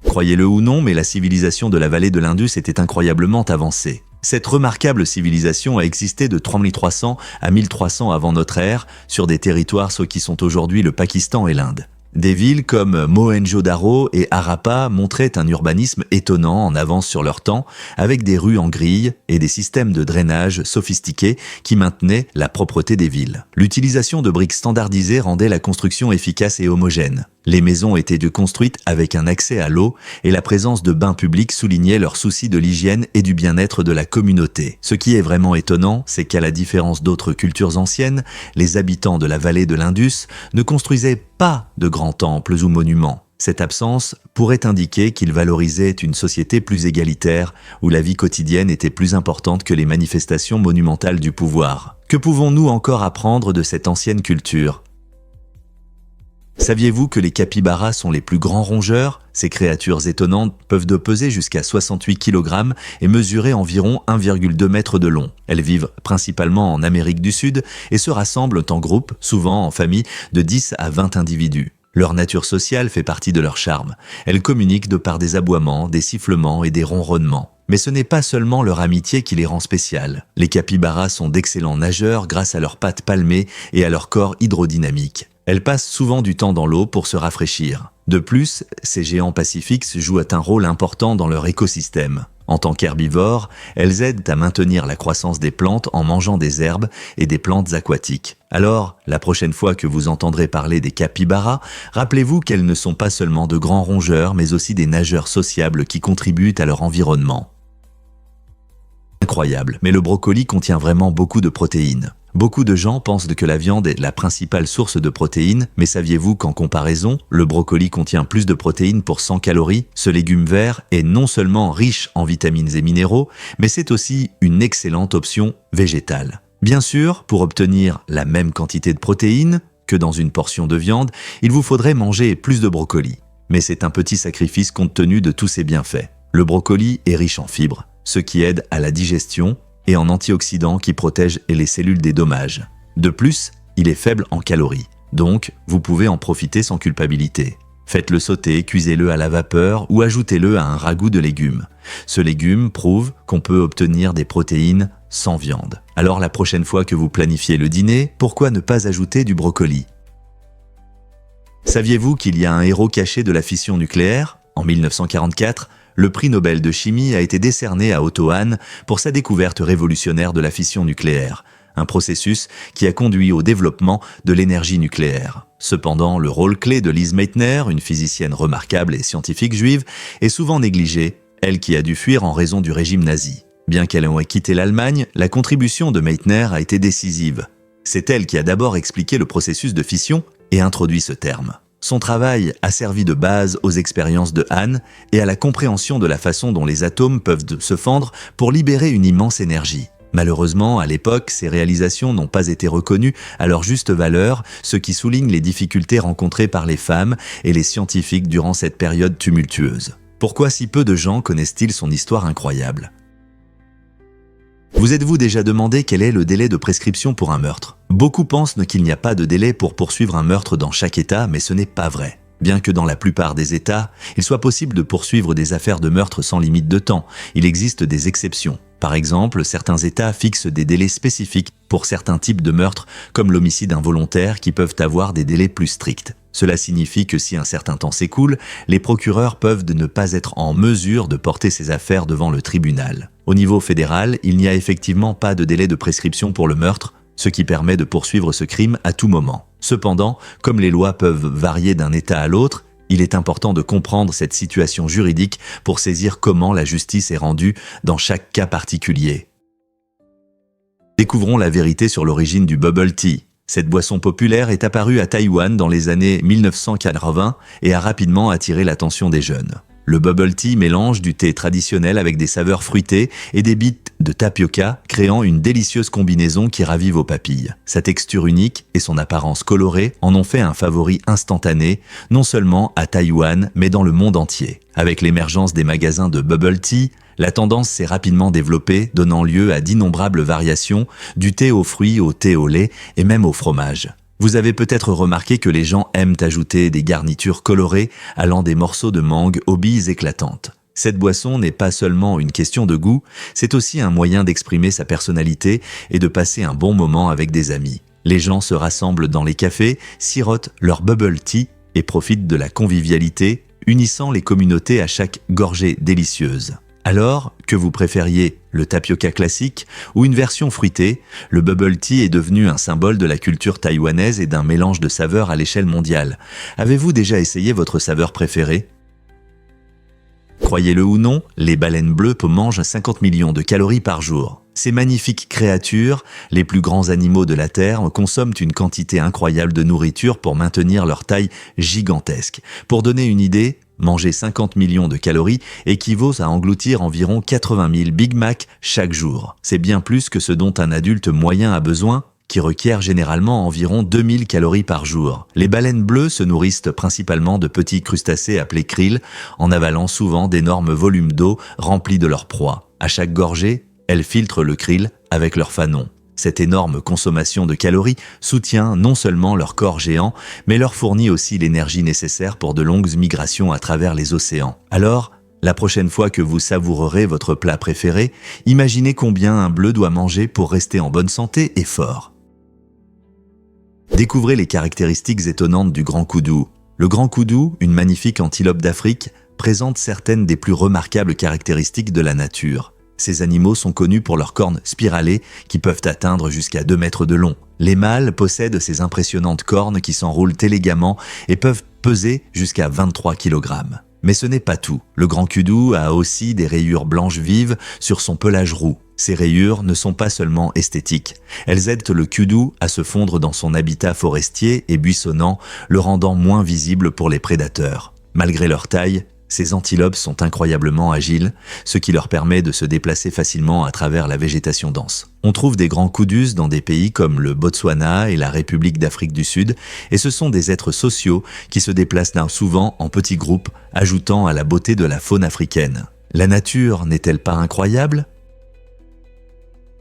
Croyez-le ou non, mais la civilisation de la vallée de l'Indus était incroyablement avancée. Cette remarquable civilisation a existé de 3300 à 1300 avant notre ère sur des territoires qui sont aujourd'hui le Pakistan et l'Inde. Des villes comme Mohenjo-Daro et Harappa montraient un urbanisme étonnant en avance sur leur temps, avec des rues en grille et des systèmes de drainage sophistiqués qui maintenaient la propreté des villes. L'utilisation de briques standardisées rendait la construction efficace et homogène. Les maisons étaient construites avec un accès à l'eau et la présence de bains publics soulignait leur souci de l'hygiène et du bien-être de la communauté. Ce qui est vraiment étonnant, c'est qu'à la différence d'autres cultures anciennes, les habitants de la vallée de l'Indus ne construisaient pas de grands temples ou monuments. Cette absence pourrait indiquer qu'ils valorisaient une société plus égalitaire, où la vie quotidienne était plus importante que les manifestations monumentales du pouvoir. Que pouvons-nous encore apprendre de cette ancienne culture ? Saviez-vous que les capybaras sont les plus grands rongeurs? Ces créatures étonnantes peuvent peser jusqu'à 68 kg et mesurer environ 1,2 m de long. Elles vivent principalement en Amérique du Sud et se rassemblent en groupe, souvent en famille de 10 à 20 individus. Leur nature sociale fait partie de leur charme. Elles communiquent de par des aboiements, des sifflements et des ronronnements. Mais ce n'est pas seulement leur amitié qui les rend spéciales. Les capybaras sont d'excellents nageurs grâce à leurs pattes palmées et à leur corps hydrodynamique. Elles passent souvent du temps dans l'eau pour se rafraîchir. De plus, ces géants pacifiques jouent un rôle important dans leur écosystème. En tant qu'herbivores, elles aident à maintenir la croissance des plantes en mangeant des herbes et des plantes aquatiques. Alors, la prochaine fois que vous entendrez parler des capybaras, rappelez-vous qu'elles ne sont pas seulement de grands rongeurs, mais aussi des nageurs sociables qui contribuent à leur environnement. Incroyable, mais le brocoli contient vraiment beaucoup de protéines. Beaucoup de gens pensent que la viande est la principale source de protéines, mais saviez-vous qu'en comparaison, le brocoli contient plus de protéines pour 100 calories? Ce légume vert est non seulement riche en vitamines et minéraux, mais c'est aussi une excellente option végétale. Bien sûr, pour obtenir la même quantité de protéines que dans une portion de viande, il vous faudrait manger plus de brocoli. Mais c'est un petit sacrifice compte tenu de tous ses bienfaits. Le brocoli est riche en fibres, ce qui aide à la digestion, et en antioxydants qui protègent les cellules des dommages. De plus, il est faible en calories, donc vous pouvez en profiter sans culpabilité. Faites-le sauter, cuisez-le à la vapeur ou ajoutez-le à un ragoût de légumes. Ce légume prouve qu'on peut obtenir des protéines sans viande. Alors la prochaine fois que vous planifiez le dîner, pourquoi ne pas ajouter du brocoli? Saviez-vous qu'il y a un héros caché de la fission nucléaire? En 1944, le prix Nobel de chimie a été décerné à Otto Hahn pour sa découverte révolutionnaire de la fission nucléaire, un processus qui a conduit au développement de l'énergie nucléaire. Cependant, le rôle clé de Lise Meitner, une physicienne remarquable et scientifique juive, est souvent négligé, elle qui a dû fuir en raison du régime nazi. Bien qu'elle ait quitté l'Allemagne, la contribution de Meitner a été décisive. C'est elle qui a d'abord expliqué le processus de fission et introduit ce terme. Son travail a servi de base aux expériences de Hahn et à la compréhension de la façon dont les atomes peuvent se fendre pour libérer une immense énergie. Malheureusement, à l'époque, ces réalisations n'ont pas été reconnues à leur juste valeur, ce qui souligne les difficultés rencontrées par les femmes et les scientifiques durant cette période tumultueuse. Pourquoi si peu de gens connaissent-ils son histoire incroyable ? Vous êtes-vous déjà demandé quel est le délai de prescription pour un meurtre ? Beaucoup pensent qu'il n'y a pas de délai pour poursuivre un meurtre dans chaque État, mais ce n'est pas vrai. Bien que dans la plupart des États, il soit possible de poursuivre des affaires de meurtre sans limite de temps, il existe des exceptions. Par exemple, certains États fixent des délais spécifiques pour certains types de meurtres, comme l'homicide involontaire, qui peuvent avoir des délais plus stricts. Cela signifie que si un certain temps s'écoule, les procureurs peuvent ne pas être en mesure de porter ces affaires devant le tribunal. Au niveau fédéral, il n'y a effectivement pas de délai de prescription pour le meurtre, ce qui permet de poursuivre ce crime à tout moment. Cependant, comme les lois peuvent varier d'un État à l'autre, il est important de comprendre cette situation juridique pour saisir comment la justice est rendue dans chaque cas particulier. Découvrons la vérité sur l'origine du bubble tea. Cette boisson populaire est apparue à Taïwan dans les années 1980 et a rapidement attiré l'attention des jeunes. Le bubble tea mélange du thé traditionnel avec des saveurs fruitées et des billes de tapioca, créant une délicieuse combinaison qui ravit vos papilles. Sa texture unique et son apparence colorée en ont fait un favori instantané, non seulement à Taïwan, mais dans le monde entier. Avec l'émergence des magasins de bubble tea, la tendance s'est rapidement développée, donnant lieu à d'innombrables variations, du thé aux fruits au thé au lait et même au fromage. Vous avez peut-être remarqué que les gens aiment ajouter des garnitures colorées allant des morceaux de mangue aux billes éclatantes. Cette boisson n'est pas seulement une question de goût, c'est aussi un moyen d'exprimer sa personnalité et de passer un bon moment avec des amis. Les gens se rassemblent dans les cafés, sirotent leur bubble tea et profitent de la convivialité, unissant les communautés à chaque gorgée délicieuse. Alors, que vous préfériez le tapioca classique ou une version fruitée, le bubble tea est devenu un symbole de la culture taïwanaise et d'un mélange de saveurs à l'échelle mondiale. Avez-vous déjà essayé votre saveur préférée ? Croyez-le ou non, les baleines bleues mangent 50 millions de calories par jour. Ces magnifiques créatures, les plus grands animaux de la Terre, consomment une quantité incroyable de nourriture pour maintenir leur taille gigantesque. Pour donner une idée, manger 50 millions de calories équivaut à engloutir environ 80 000 Big Mac chaque jour. C'est bien plus que ce dont un adulte moyen a besoin, qui requiert généralement environ 2000 calories par jour. Les baleines bleues se nourrissent principalement de petits crustacés appelés krill, en avalant souvent d'énormes volumes d'eau remplis de leur proie. À chaque gorgée, elles filtrent le krill avec leur fanon. Cette énorme consommation de calories soutient non seulement leur corps géant, mais leur fournit aussi l'énergie nécessaire pour de longues migrations à travers les océans. Alors, la prochaine fois que vous savourerez votre plat préféré, imaginez combien un bleu doit manger pour rester en bonne santé et fort. Découvrez les caractéristiques étonnantes du grand koudou. Le grand koudou, une magnifique antilope d'Afrique, présente certaines des plus remarquables caractéristiques de la nature. Ces animaux sont connus pour leurs cornes spiralées qui peuvent atteindre jusqu'à 2 mètres de long. Les mâles possèdent ces impressionnantes cornes qui s'enroulent élégamment et peuvent peser jusqu'à 23 kg. Mais ce n'est pas tout. Le grand koudou a aussi des rayures blanches vives sur son pelage roux. Ces rayures ne sont pas seulement esthétiques. Elles aident le koudou à se fondre dans son habitat forestier et buissonnant, le rendant moins visible pour les prédateurs. Malgré leur taille, ces antilopes sont incroyablement agiles, ce qui leur permet de se déplacer facilement à travers la végétation dense. On trouve des grands koudous dans des pays comme le Botswana et la République d'Afrique du Sud, et ce sont des êtres sociaux qui se déplacent souvent en petits groupes, ajoutant à la beauté de la faune africaine. La nature n'est-elle pas incroyable ?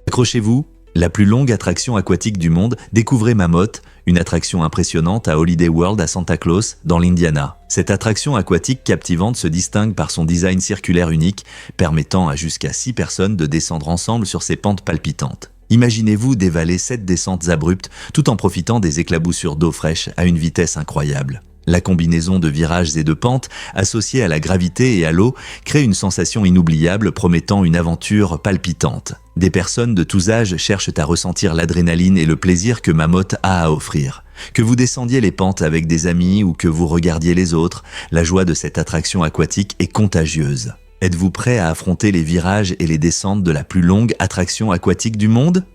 Accrochez-vous, la plus longue attraction aquatique du monde, découvrez Mammoth, une attraction impressionnante à Holiday World à Santa Claus, dans l'Indiana. Cette attraction aquatique captivante se distingue par son design circulaire unique, permettant à jusqu'à 6 personnes de descendre ensemble sur ses pentes palpitantes. Imaginez-vous dévaler 7 descentes abruptes tout en profitant des éclaboussures d'eau fraîche à une vitesse incroyable. La combinaison de virages et de pentes, associée à la gravité et à l'eau, crée une sensation inoubliable promettant une aventure palpitante. Des personnes de tous âges cherchent à ressentir l'adrénaline et le plaisir que Mammoth a à offrir. Que vous descendiez les pentes avec des amis ou que vous regardiez les autres, la joie de cette attraction aquatique est contagieuse. Êtes-vous prêt à affronter les virages et les descentes de la plus longue attraction aquatique du monde ?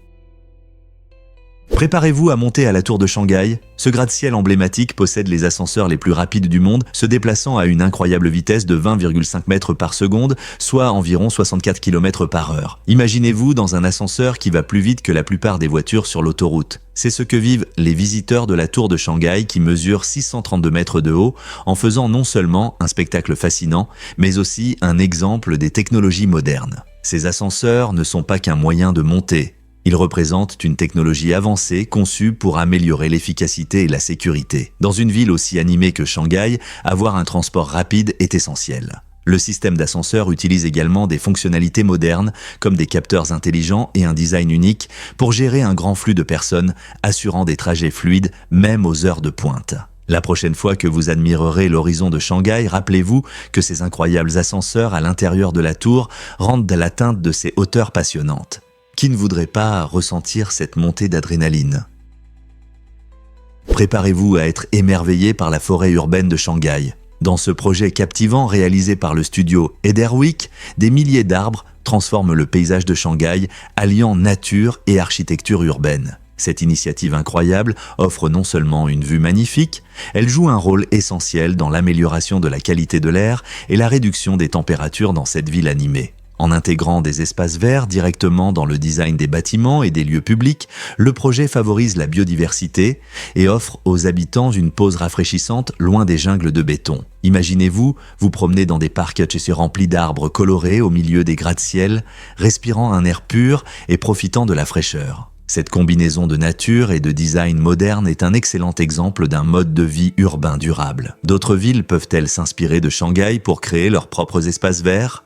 Préparez-vous à monter à la tour de Shanghai. Ce gratte-ciel emblématique possède les ascenseurs les plus rapides du monde, se déplaçant à une incroyable vitesse de 20,5 mètres par seconde, soit environ 64 km par heure. Imaginez-vous dans un ascenseur qui va plus vite que la plupart des voitures sur l'autoroute. C'est ce que vivent les visiteurs de la tour de Shanghai qui mesure 632 mètres de haut, en faisant non seulement un spectacle fascinant, mais aussi un exemple des technologies modernes. Ces ascenseurs ne sont pas qu'un moyen de monter. Ils représentent une technologie avancée conçue pour améliorer l'efficacité et la sécurité. Dans une ville aussi animée que Shanghai, avoir un transport rapide est essentiel. Le système d'ascenseur utilise également des fonctionnalités modernes, comme des capteurs intelligents et un design unique, pour gérer un grand flux de personnes, assurant des trajets fluides, même aux heures de pointe. La prochaine fois que vous admirerez l'horizon de Shanghai, rappelez-vous que ces incroyables ascenseurs à l'intérieur de la tour rendent l'atteinte de ces hauteurs passionnantes. Qui ne voudrait pas ressentir cette montée d'adrénaline ? Préparez-vous à être émerveillé par la forêt urbaine de Shanghai. Dans ce projet captivant réalisé par le studio Ederwick, des milliers d'arbres transforment le paysage de Shanghai, alliant nature et architecture urbaine. Cette initiative incroyable offre non seulement une vue magnifique, elle joue un rôle essentiel dans l'amélioration de la qualité de l'air et la réduction des températures dans cette ville animée. En intégrant des espaces verts directement dans le design des bâtiments et des lieux publics, le projet favorise la biodiversité et offre aux habitants une pause rafraîchissante loin des jungles de béton. Imaginez-vous, vous promener dans des parcs remplis d'arbres colorés au milieu des gratte-ciel, respirant un air pur et profitant de la fraîcheur. Cette combinaison de nature et de design moderne est un excellent exemple d'un mode de vie urbain durable. D'autres villes peuvent-elles s'inspirer de Shanghai pour créer leurs propres espaces verts ?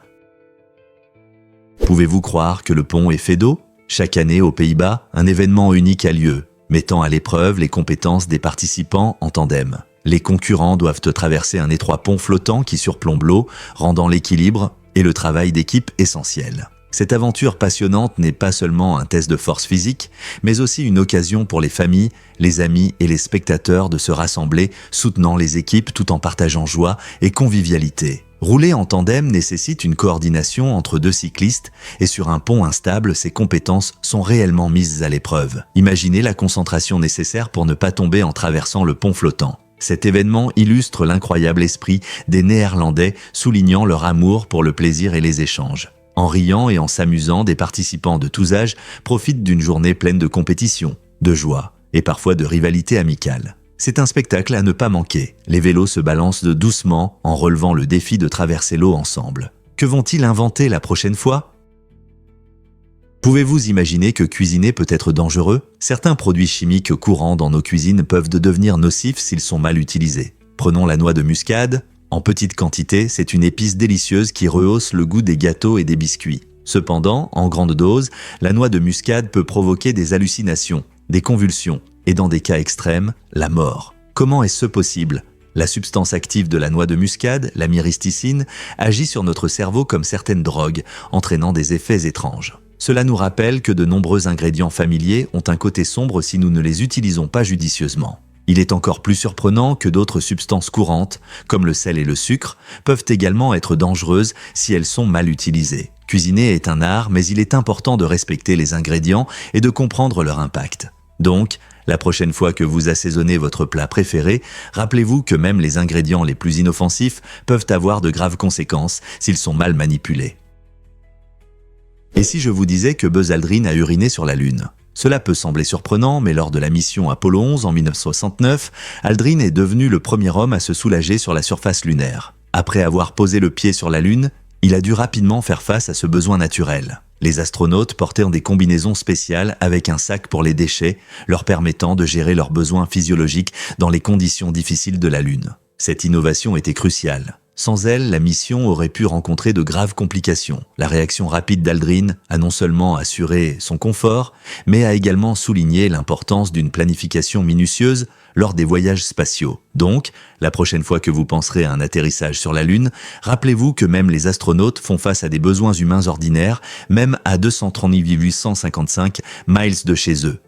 Pouvez-vous croire que le pont est fait d'eau ? Chaque année aux Pays-Bas, un événement unique a lieu, mettant à l'épreuve les compétences des participants en tandem. Les concurrents doivent traverser un étroit pont flottant qui surplombe l'eau, rendant l'équilibre et le travail d'équipe essentiel. Cette aventure passionnante n'est pas seulement un test de force physique, mais aussi une occasion pour les familles, les amis et les spectateurs de se rassembler, soutenant les équipes tout en partageant joie et convivialité. Rouler en tandem nécessite une coordination entre deux cyclistes et sur un pont instable, ces compétences sont réellement mises à l'épreuve. Imaginez la concentration nécessaire pour ne pas tomber en traversant le pont flottant. Cet événement illustre l'incroyable esprit des Néerlandais, soulignant leur amour pour le plaisir et les échanges. En riant et en s'amusant, des participants de tous âges profitent d'une journée pleine de compétition, de joie et parfois de rivalité amicale. C'est un spectacle à ne pas manquer. Les vélos se balancent doucement en relevant le défi de traverser l'eau ensemble. Que vont-ils inventer la prochaine fois ? Pouvez-vous imaginer que cuisiner peut être dangereux ? Certains produits chimiques courants dans nos cuisines peuvent devenir nocifs s'ils sont mal utilisés. Prenons la noix de muscade. En petite quantité, c'est une épice délicieuse qui rehausse le goût des gâteaux et des biscuits. Cependant, en grande dose, la noix de muscade peut provoquer des hallucinations, des convulsions et dans des cas extrêmes, la mort. Comment est-ce possible ? La substance active de la noix de muscade, la myristicine, agit sur notre cerveau comme certaines drogues, entraînant des effets étranges. Cela nous rappelle que de nombreux ingrédients familiers ont un côté sombre si nous ne les utilisons pas judicieusement. Il est encore plus surprenant que d'autres substances courantes, comme le sel et le sucre, peuvent également être dangereuses si elles sont mal utilisées. Cuisiner est un art, mais il est important de respecter les ingrédients et de comprendre leur impact. Donc, la prochaine fois que vous assaisonnez votre plat préféré, rappelez-vous que même les ingrédients les plus inoffensifs peuvent avoir de graves conséquences s'ils sont mal manipulés. Et si je vous disais que Buzz Aldrin a uriné sur la Lune ? Cela peut sembler surprenant, mais lors de la mission Apollo 11 en 1969, Aldrin est devenu le premier homme à se soulager sur la surface lunaire. Après avoir posé le pied sur la Lune, il a dû rapidement faire face à ce besoin naturel. Les astronautes portaient des combinaisons spéciales avec un sac pour les déchets, leur permettant de gérer leurs besoins physiologiques dans les conditions difficiles de la Lune. Cette innovation était cruciale. Sans elle, la mission aurait pu rencontrer de graves complications. La réaction rapide d'Aldrin a non seulement assuré son confort, mais a également souligné l'importance d'une planification minutieuse lors des voyages spatiaux. Donc, la prochaine fois que vous penserez à un atterrissage sur la Lune, rappelez-vous que même les astronautes font face à des besoins humains ordinaires, même à 230 855 miles de chez eux.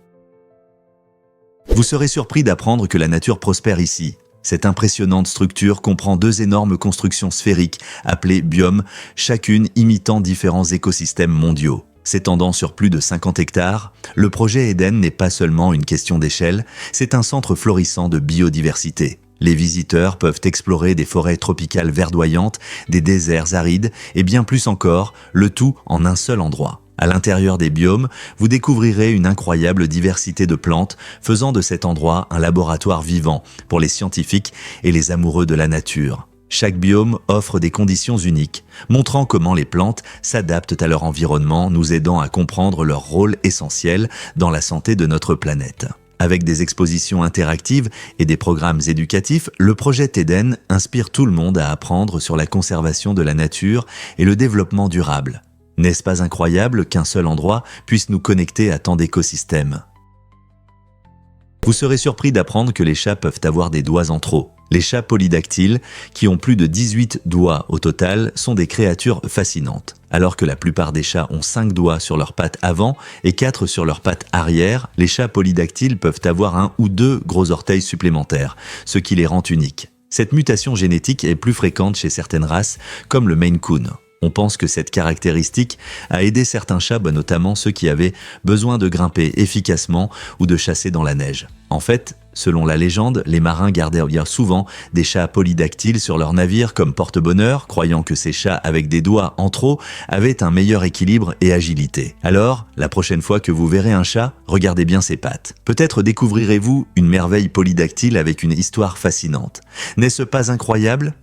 Vous serez surpris d'apprendre que la nature prospère ici. Cette impressionnante structure comprend 2 énormes constructions sphériques appelées biomes, chacune imitant différents écosystèmes mondiaux. S'étendant sur plus de 50 hectares, le projet Eden n'est pas seulement une question d'échelle, c'est un centre florissant de biodiversité. Les visiteurs peuvent explorer des forêts tropicales verdoyantes, des déserts arides et bien plus encore, le tout en un seul endroit. À l'intérieur des biomes, vous découvrirez une incroyable diversité de plantes, faisant de cet endroit un laboratoire vivant pour les scientifiques et les amoureux de la nature. Chaque biome offre des conditions uniques, montrant comment les plantes s'adaptent à leur environnement, nous aidant à comprendre leur rôle essentiel dans la santé de notre planète. Avec des expositions interactives et des programmes éducatifs, le projet Eden inspire tout le monde à apprendre sur la conservation de la nature et le développement durable. N'est-ce pas incroyable qu'un seul endroit puisse nous connecter à tant d'écosystèmes ? Vous serez surpris d'apprendre que les chats peuvent avoir des doigts en trop. Les chats polydactyles, qui ont plus de 18 doigts au total, sont des créatures fascinantes. Alors que la plupart des chats ont 5 doigts sur leurs pattes avant et 4 sur leurs pattes arrière, les chats polydactyles peuvent avoir 1 ou 2 gros orteils supplémentaires, ce qui les rend uniques. Cette mutation génétique est plus fréquente chez certaines races, comme le Maine Coon. On pense que cette caractéristique a aidé certains chats, notamment ceux qui avaient besoin de grimper efficacement ou de chasser dans la neige. En fait, selon la légende, les marins gardaient bien souvent des chats polydactyles sur leur navire comme porte-bonheur, croyant que ces chats avec des doigts en trop avaient un meilleur équilibre et agilité. Alors, la prochaine fois que vous verrez un chat, regardez bien ses pattes. Peut-être découvrirez-vous une merveille polydactyle avec une histoire fascinante. N'est-ce pas incroyable ?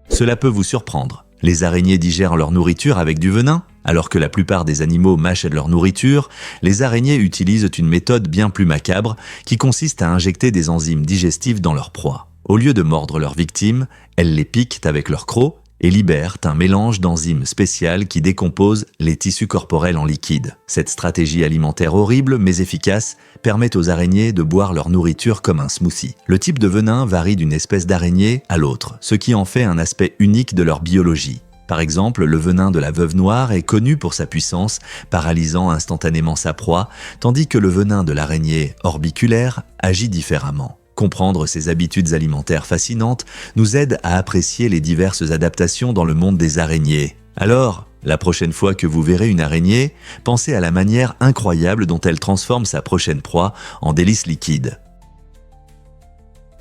Cela peut vous surprendre. Les araignées digèrent leur nourriture avec du venin. Alors que la plupart des animaux mâchent leur nourriture, les araignées utilisent une méthode bien plus macabre qui consiste à injecter des enzymes digestives dans leur proie. Au lieu de mordre leurs victimes, elles les piquent avec leurs crocs et libèrent un mélange d'enzymes spéciales qui décomposent les tissus corporels en liquide. Cette stratégie alimentaire horrible mais efficace permet aux araignées de boire leur nourriture comme un smoothie. Le type de venin varie d'une espèce d'araignée à l'autre, ce qui en fait un aspect unique de leur biologie. Par exemple, le venin de la veuve noire est connu pour sa puissance, paralysant instantanément sa proie, tandis que le venin de l'araignée orbiculaire agit différemment. Comprendre ces habitudes alimentaires fascinantes nous aide à apprécier les diverses adaptations dans le monde des araignées. Alors, la prochaine fois que vous verrez une araignée, pensez à la manière incroyable dont elle transforme sa prochaine proie en délice liquide.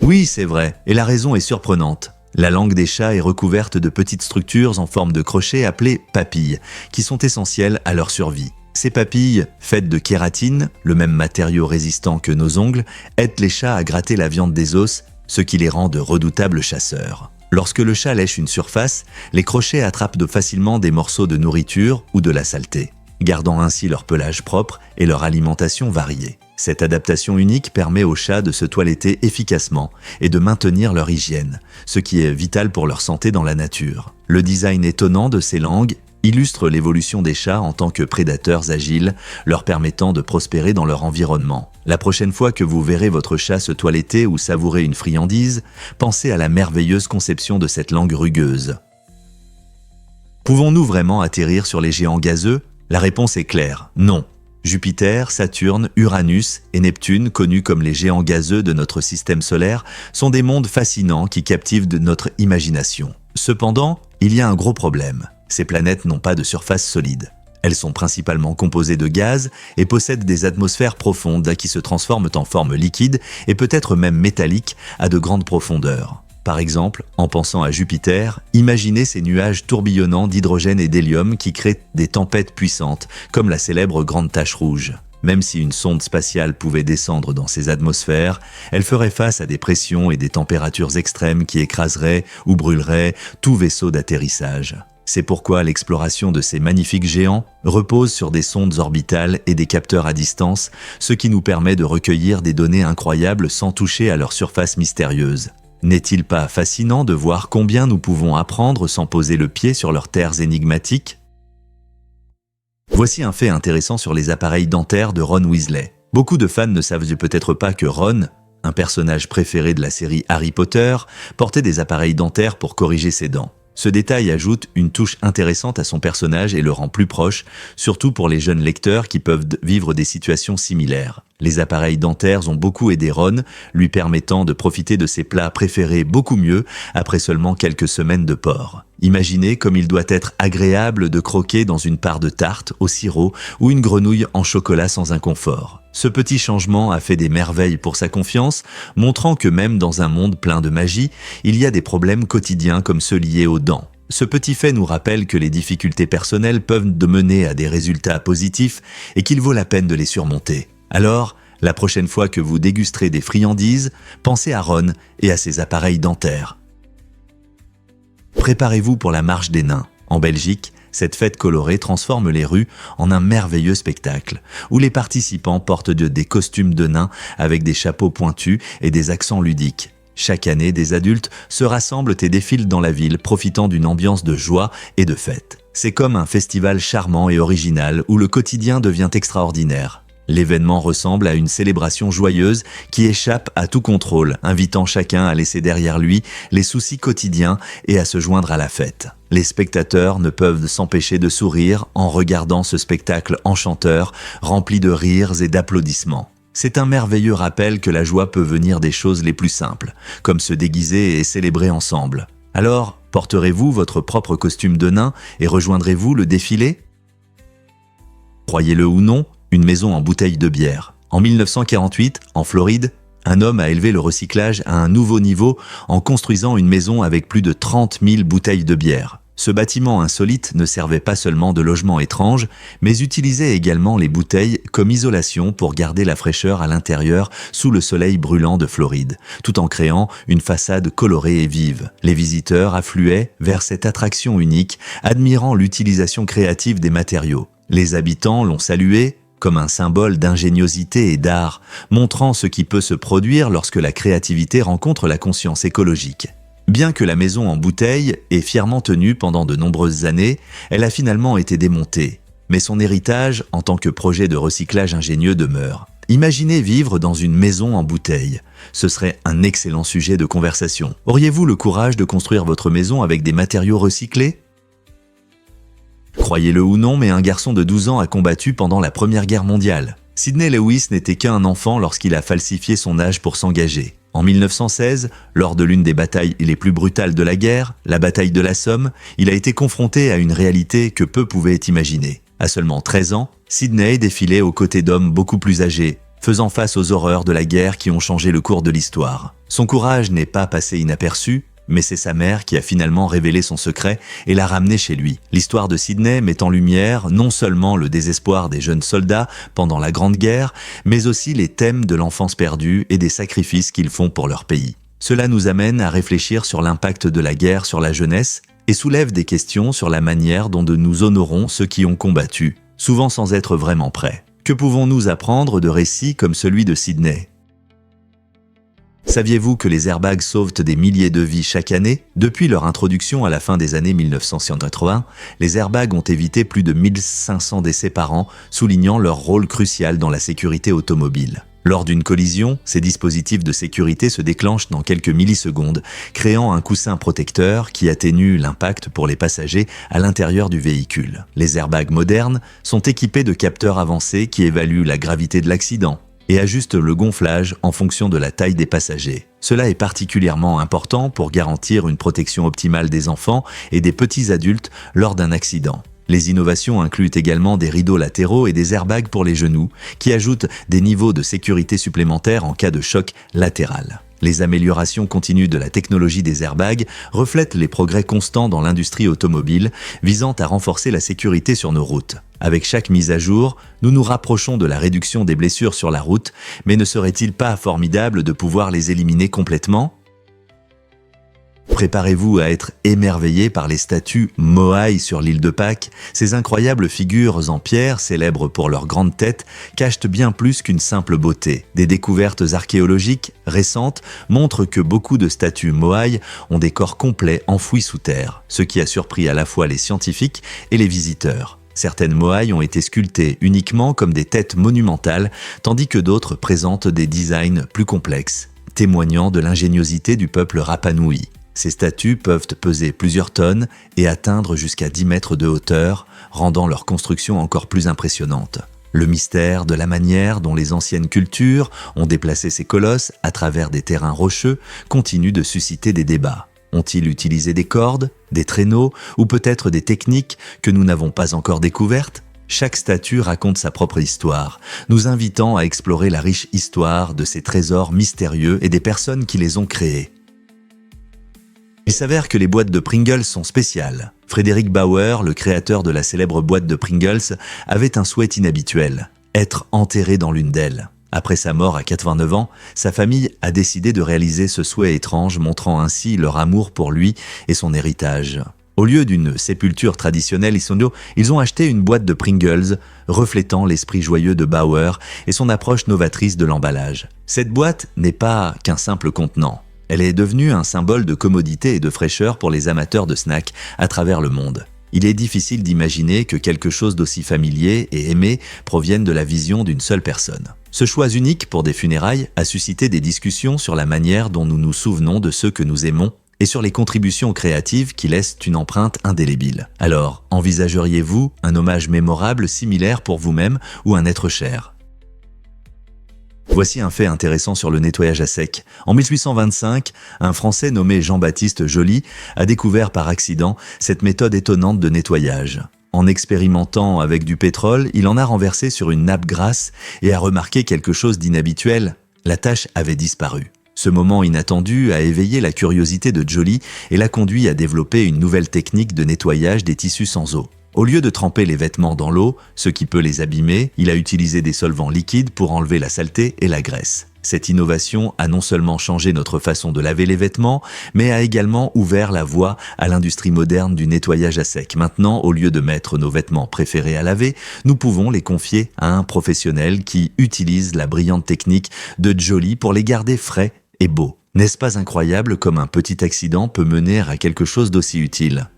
Oui, c'est vrai, et la raison est surprenante. La langue des chats est recouverte de petites structures en forme de crochet appelées papilles, qui sont essentielles à leur survie. Ces papilles, faites de kératine, le même matériau résistant que nos ongles, aident les chats à gratter la viande des os, ce qui les rend de redoutables chasseurs. Lorsque le chat lèche une surface, les crochets attrapent facilement des morceaux de nourriture ou de la saleté, gardant ainsi leur pelage propre et leur alimentation variée. Cette adaptation unique permet aux chats de se toiletter efficacement et de maintenir leur hygiène, ce qui est vital pour leur santé dans la nature. Le design étonnant de ces langues illustre l'évolution des chats en tant que prédateurs agiles, leur permettant de prospérer dans leur environnement. La prochaine fois que vous verrez votre chat se toiletter ou savourer une friandise, pensez à la merveilleuse conception de cette langue rugueuse. Pouvons-nous vraiment atterrir sur les géants gazeux ? La réponse est claire, non. Jupiter, Saturne, Uranus et Neptune, connus comme les géants gazeux de notre système solaire, sont des mondes fascinants qui captivent de notre imagination. Cependant, il y a un gros problème. Ces planètes n'ont pas de surface solide. Elles sont principalement composées de gaz et possèdent des atmosphères profondes qui se transforment en forme liquide et peut-être même métallique à de grandes profondeurs. Par exemple, en pensant à Jupiter, imaginez ces nuages tourbillonnants d'hydrogène et d'hélium qui créent des tempêtes puissantes, comme la célèbre Grande Tache Rouge. Même si une sonde spatiale pouvait descendre dans ces atmosphères, elle ferait face à des pressions et des températures extrêmes qui écraseraient ou brûleraient tout vaisseau d'atterrissage. C'est pourquoi l'exploration de ces magnifiques géants repose sur des sondes orbitales et des capteurs à distance, ce qui nous permet de recueillir des données incroyables sans toucher à leur surface mystérieuse. N'est-il pas fascinant de voir combien nous pouvons apprendre sans poser le pied sur leurs terres énigmatiques ? Voici un fait intéressant sur les appareils dentaires de Ron Weasley. Beaucoup de fans ne savent peut-être pas que Ron, un personnage préféré de la série Harry Potter, portait des appareils dentaires pour corriger ses dents. Ce détail ajoute une touche intéressante à son personnage et le rend plus proche, surtout pour les jeunes lecteurs qui peuvent vivre des situations similaires. Les appareils dentaires ont beaucoup aidé Ron, lui permettant de profiter de ses plats préférés beaucoup mieux après seulement quelques semaines de port. Imaginez comme il doit être agréable de croquer dans une part de tarte au sirop ou une grenouille en chocolat sans inconfort. Ce petit changement a fait des merveilles pour sa confiance, montrant que même dans un monde plein de magie, il y a des problèmes quotidiens comme ceux liés aux dents. Ce petit fait nous rappelle que les difficultés personnelles peuvent mener à des résultats positifs et qu'il vaut la peine de les surmonter. Alors, la prochaine fois que vous dégusterez des friandises, pensez à Ron et à ses appareils dentaires. Préparez-vous pour la marche des nains. En Belgique, cette fête colorée transforme les rues en un merveilleux spectacle, où les participants portent des costumes de nains avec des chapeaux pointus et des accents ludiques. Chaque année, des adultes se rassemblent et défilent dans la ville, profitant d'une ambiance de joie et de fête. C'est comme un festival charmant et original où le quotidien devient extraordinaire. L'événement ressemble à une célébration joyeuse qui échappe à tout contrôle, invitant chacun à laisser derrière lui les soucis quotidiens et à se joindre à la fête. Les spectateurs ne peuvent s'empêcher de sourire en regardant ce spectacle enchanteur, rempli de rires et d'applaudissements. C'est un merveilleux rappel que la joie peut venir des choses les plus simples, comme se déguiser et célébrer ensemble. Alors, porterez-vous votre propre costume de nain et rejoindrez-vous le défilé ? Croyez-le ou non, une maison en bouteille de bière. En 1948, en Floride, un homme a élevé le recyclage à un nouveau niveau en construisant une maison avec plus de 30 000 bouteilles de bière. Ce bâtiment insolite ne servait pas seulement de logement étrange, mais utilisait également les bouteilles comme isolation pour garder la fraîcheur à l'intérieur sous le soleil brûlant de Floride, tout en créant une façade colorée et vive. Les visiteurs affluaient vers cette attraction unique, admirant l'utilisation créative des matériaux. Les habitants l'ont salué comme un symbole d'ingéniosité et d'art, montrant ce qui peut se produire lorsque la créativité rencontre la conscience écologique. Bien que la maison en bouteille ait fièrement tenu pendant de nombreuses années, elle a finalement été démontée. Mais son héritage, en tant que projet de recyclage ingénieux, demeure. Imaginez vivre dans une maison en bouteille. Ce serait un excellent sujet de conversation. Auriez-vous le courage de construire votre maison avec des matériaux recyclés ? Croyez-le ou non, mais un garçon de 12 ans a combattu pendant la Première Guerre mondiale. Sidney Lewis n'était qu'un enfant lorsqu'il a falsifié son âge pour s'engager. En 1916, lors de l'une des batailles les plus brutales de la guerre, la bataille de la Somme, il a été confronté à une réalité que peu pouvaient imaginer. À seulement 13 ans, Sidney défilait aux côtés d'hommes beaucoup plus âgés, faisant face aux horreurs de la guerre qui ont changé le cours de l'histoire. Son courage n'est pas passé inaperçu, mais c'est sa mère qui a finalement révélé son secret et l'a ramené chez lui. L'histoire de Sidney met en lumière non seulement le désespoir des jeunes soldats pendant la Grande Guerre, mais aussi les thèmes de l'enfance perdue et des sacrifices qu'ils font pour leur pays. Cela nous amène à réfléchir sur l'impact de la guerre sur la jeunesse et soulève des questions sur la manière dont nous honorons ceux qui ont combattu, souvent sans être vraiment prêts. Que pouvons-nous apprendre de récits comme celui de Sidney ? Saviez-vous que les airbags sauvent des milliers de vies chaque année ? Depuis leur introduction à la fin des années 1980, les airbags ont évité plus de 1500 décès par an, soulignant leur rôle crucial dans la sécurité automobile. Lors d'une collision, ces dispositifs de sécurité se déclenchent dans quelques millisecondes, créant un coussin protecteur qui atténue l'impact pour les passagers à l'intérieur du véhicule. Les airbags modernes sont équipés de capteurs avancés qui évaluent la gravité de l'accident et ajuste le gonflage en fonction de la taille des passagers. Cela est particulièrement important pour garantir une protection optimale des enfants et des petits adultes lors d'un accident. Les innovations incluent également des rideaux latéraux et des airbags pour les genoux, qui ajoutent des niveaux de sécurité supplémentaires en cas de choc latéral. Les améliorations continues de la technologie des airbags reflètent les progrès constants dans l'industrie automobile, visant à renforcer la sécurité sur nos routes. Avec chaque mise à jour, nous nous rapprochons de la réduction des blessures sur la route, mais ne serait-il pas formidable de pouvoir les éliminer complètement ? Préparez-vous à être émerveillé par les statues Moai sur l'île de Pâques. Ces incroyables figures en pierre, célèbres pour leur grande tête, cachent bien plus qu'une simple beauté. Des découvertes archéologiques récentes montrent que beaucoup de statues Moai ont des corps complets enfouis sous terre, ce qui a surpris à la fois les scientifiques et les visiteurs. Certaines Moai ont été sculptées uniquement comme des têtes monumentales, tandis que d'autres présentent des designs plus complexes, témoignant de l'ingéniosité du peuple Rapa Nui. Ces statues peuvent peser plusieurs tonnes et atteindre jusqu'à 10 mètres de hauteur, rendant leur construction encore plus impressionnante. Le mystère de la manière dont les anciennes cultures ont déplacé ces colosses à travers des terrains rocheux continue de susciter des débats. Ont-ils utilisé des cordes, des traîneaux ou peut-être des techniques que nous n'avons pas encore découvertes ? Chaque statue raconte sa propre histoire, nous invitant à explorer la riche histoire de ces trésors mystérieux et des personnes qui les ont créés. Il s'avère que les boîtes de Pringles sont spéciales. Frederick Bauer, le créateur de la célèbre boîte de Pringles, avait un souhait inhabituel, être enterré dans l'une d'elles. Après sa mort à 89 ans, sa famille a décidé de réaliser ce souhait étrange, montrant ainsi leur amour pour lui et son héritage. Au lieu d'une sépulture traditionnelle, ils ont acheté une boîte de Pringles, reflétant l'esprit joyeux de Bauer et son approche novatrice de l'emballage. Cette boîte n'est pas qu'un simple contenant. Elle est devenue un symbole de commodité et de fraîcheur pour les amateurs de snacks à travers le monde. Il est difficile d'imaginer que quelque chose d'aussi familier et aimé provienne de la vision d'une seule personne. Ce choix unique pour des funérailles a suscité des discussions sur la manière dont nous nous souvenons de ceux que nous aimons et sur les contributions créatives qui laissent une empreinte indélébile. Alors, envisageriez-vous un hommage mémorable similaire pour vous-même ou un être cher ? Voici un fait intéressant sur le nettoyage à sec. En 1825, un Français nommé Jean-Baptiste Joly a découvert par accident cette méthode étonnante de nettoyage. En expérimentant avec du pétrole, il en a renversé sur une nappe grasse et a remarqué quelque chose d'inhabituel. La tache avait disparu. Ce moment inattendu a éveillé la curiosité de Joly et l'a conduit à développer une nouvelle technique de nettoyage des tissus sans eau. Au lieu de tremper les vêtements dans l'eau, ce qui peut les abîmer, il a utilisé des solvants liquides pour enlever la saleté et la graisse. Cette innovation a non seulement changé notre façon de laver les vêtements, mais a également ouvert la voie à l'industrie moderne du nettoyage à sec. Maintenant, au lieu de mettre nos vêtements préférés à laver, nous pouvons les confier à un professionnel qui utilise la brillante technique de Joly pour les garder frais et beaux. N'est-ce pas incroyable comme un petit accident peut mener à quelque chose d'aussi utile ?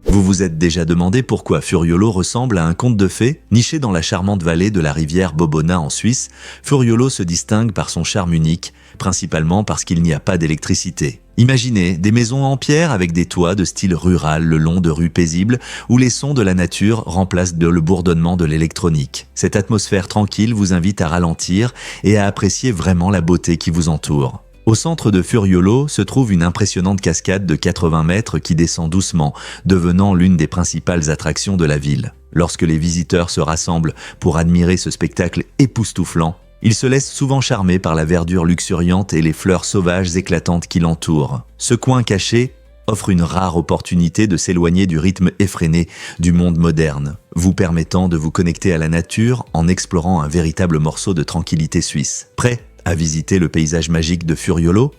Vous vous êtes déjà demandé pourquoi Furiolo ressemble à un conte de fées ? Niché dans la charmante vallée de la rivière Bobona en Suisse, Furiolo se distingue par son charme unique, principalement parce qu'il n'y a pas d'électricité. Imaginez des maisons en pierre avec des toits de style rural le long de rues paisibles où les sons de la nature remplacent le bourdonnement de l'électronique. Cette atmosphère tranquille vous invite à ralentir et à apprécier vraiment la beauté qui vous entoure. Au centre de Furiolo se trouve une impressionnante cascade de 80 mètres qui descend doucement, devenant l'une des principales attractions de la ville. Lorsque les visiteurs se rassemblent pour admirer ce spectacle époustouflant, ils se laissent souvent charmer par la verdure luxuriante et les fleurs sauvages éclatantes qui l'entourent. Ce coin caché offre une rare opportunité de s'éloigner du rythme effréné du monde moderne, vous permettant de vous connecter à la nature en explorant un véritable morceau de tranquillité suisse. Prêt à visiter le paysage magique de Furiolo ?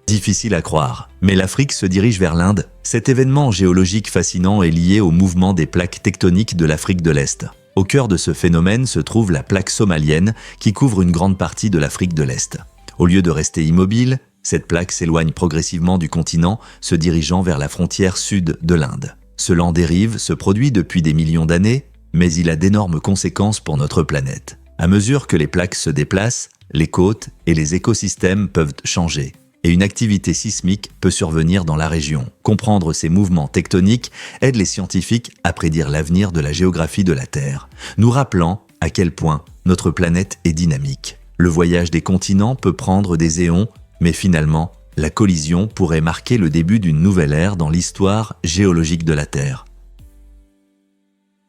Difficile à croire, mais l'Afrique se dirige vers l'Inde. Cet événement géologique fascinant est lié au mouvement des plaques tectoniques de l'Afrique de l'Est. Au cœur de ce phénomène se trouve la plaque somalienne qui couvre une grande partie de l'Afrique de l'Est. Au lieu de rester immobile, cette plaque s'éloigne progressivement du continent, se dirigeant vers la frontière sud de l'Inde. Ce lent dérive se produit depuis des millions d'années, mais il a d'énormes conséquences pour notre planète. À mesure que les plaques se déplacent, les côtes et les écosystèmes peuvent changer, et une activité sismique peut survenir dans la région. Comprendre ces mouvements tectoniques aide les scientifiques à prédire l'avenir de la géographie de la Terre, nous rappelant à quel point notre planète est dynamique. Le voyage des continents peut prendre des éons, mais finalement, la collision pourrait marquer le début d'une nouvelle ère dans l'histoire géologique de la Terre.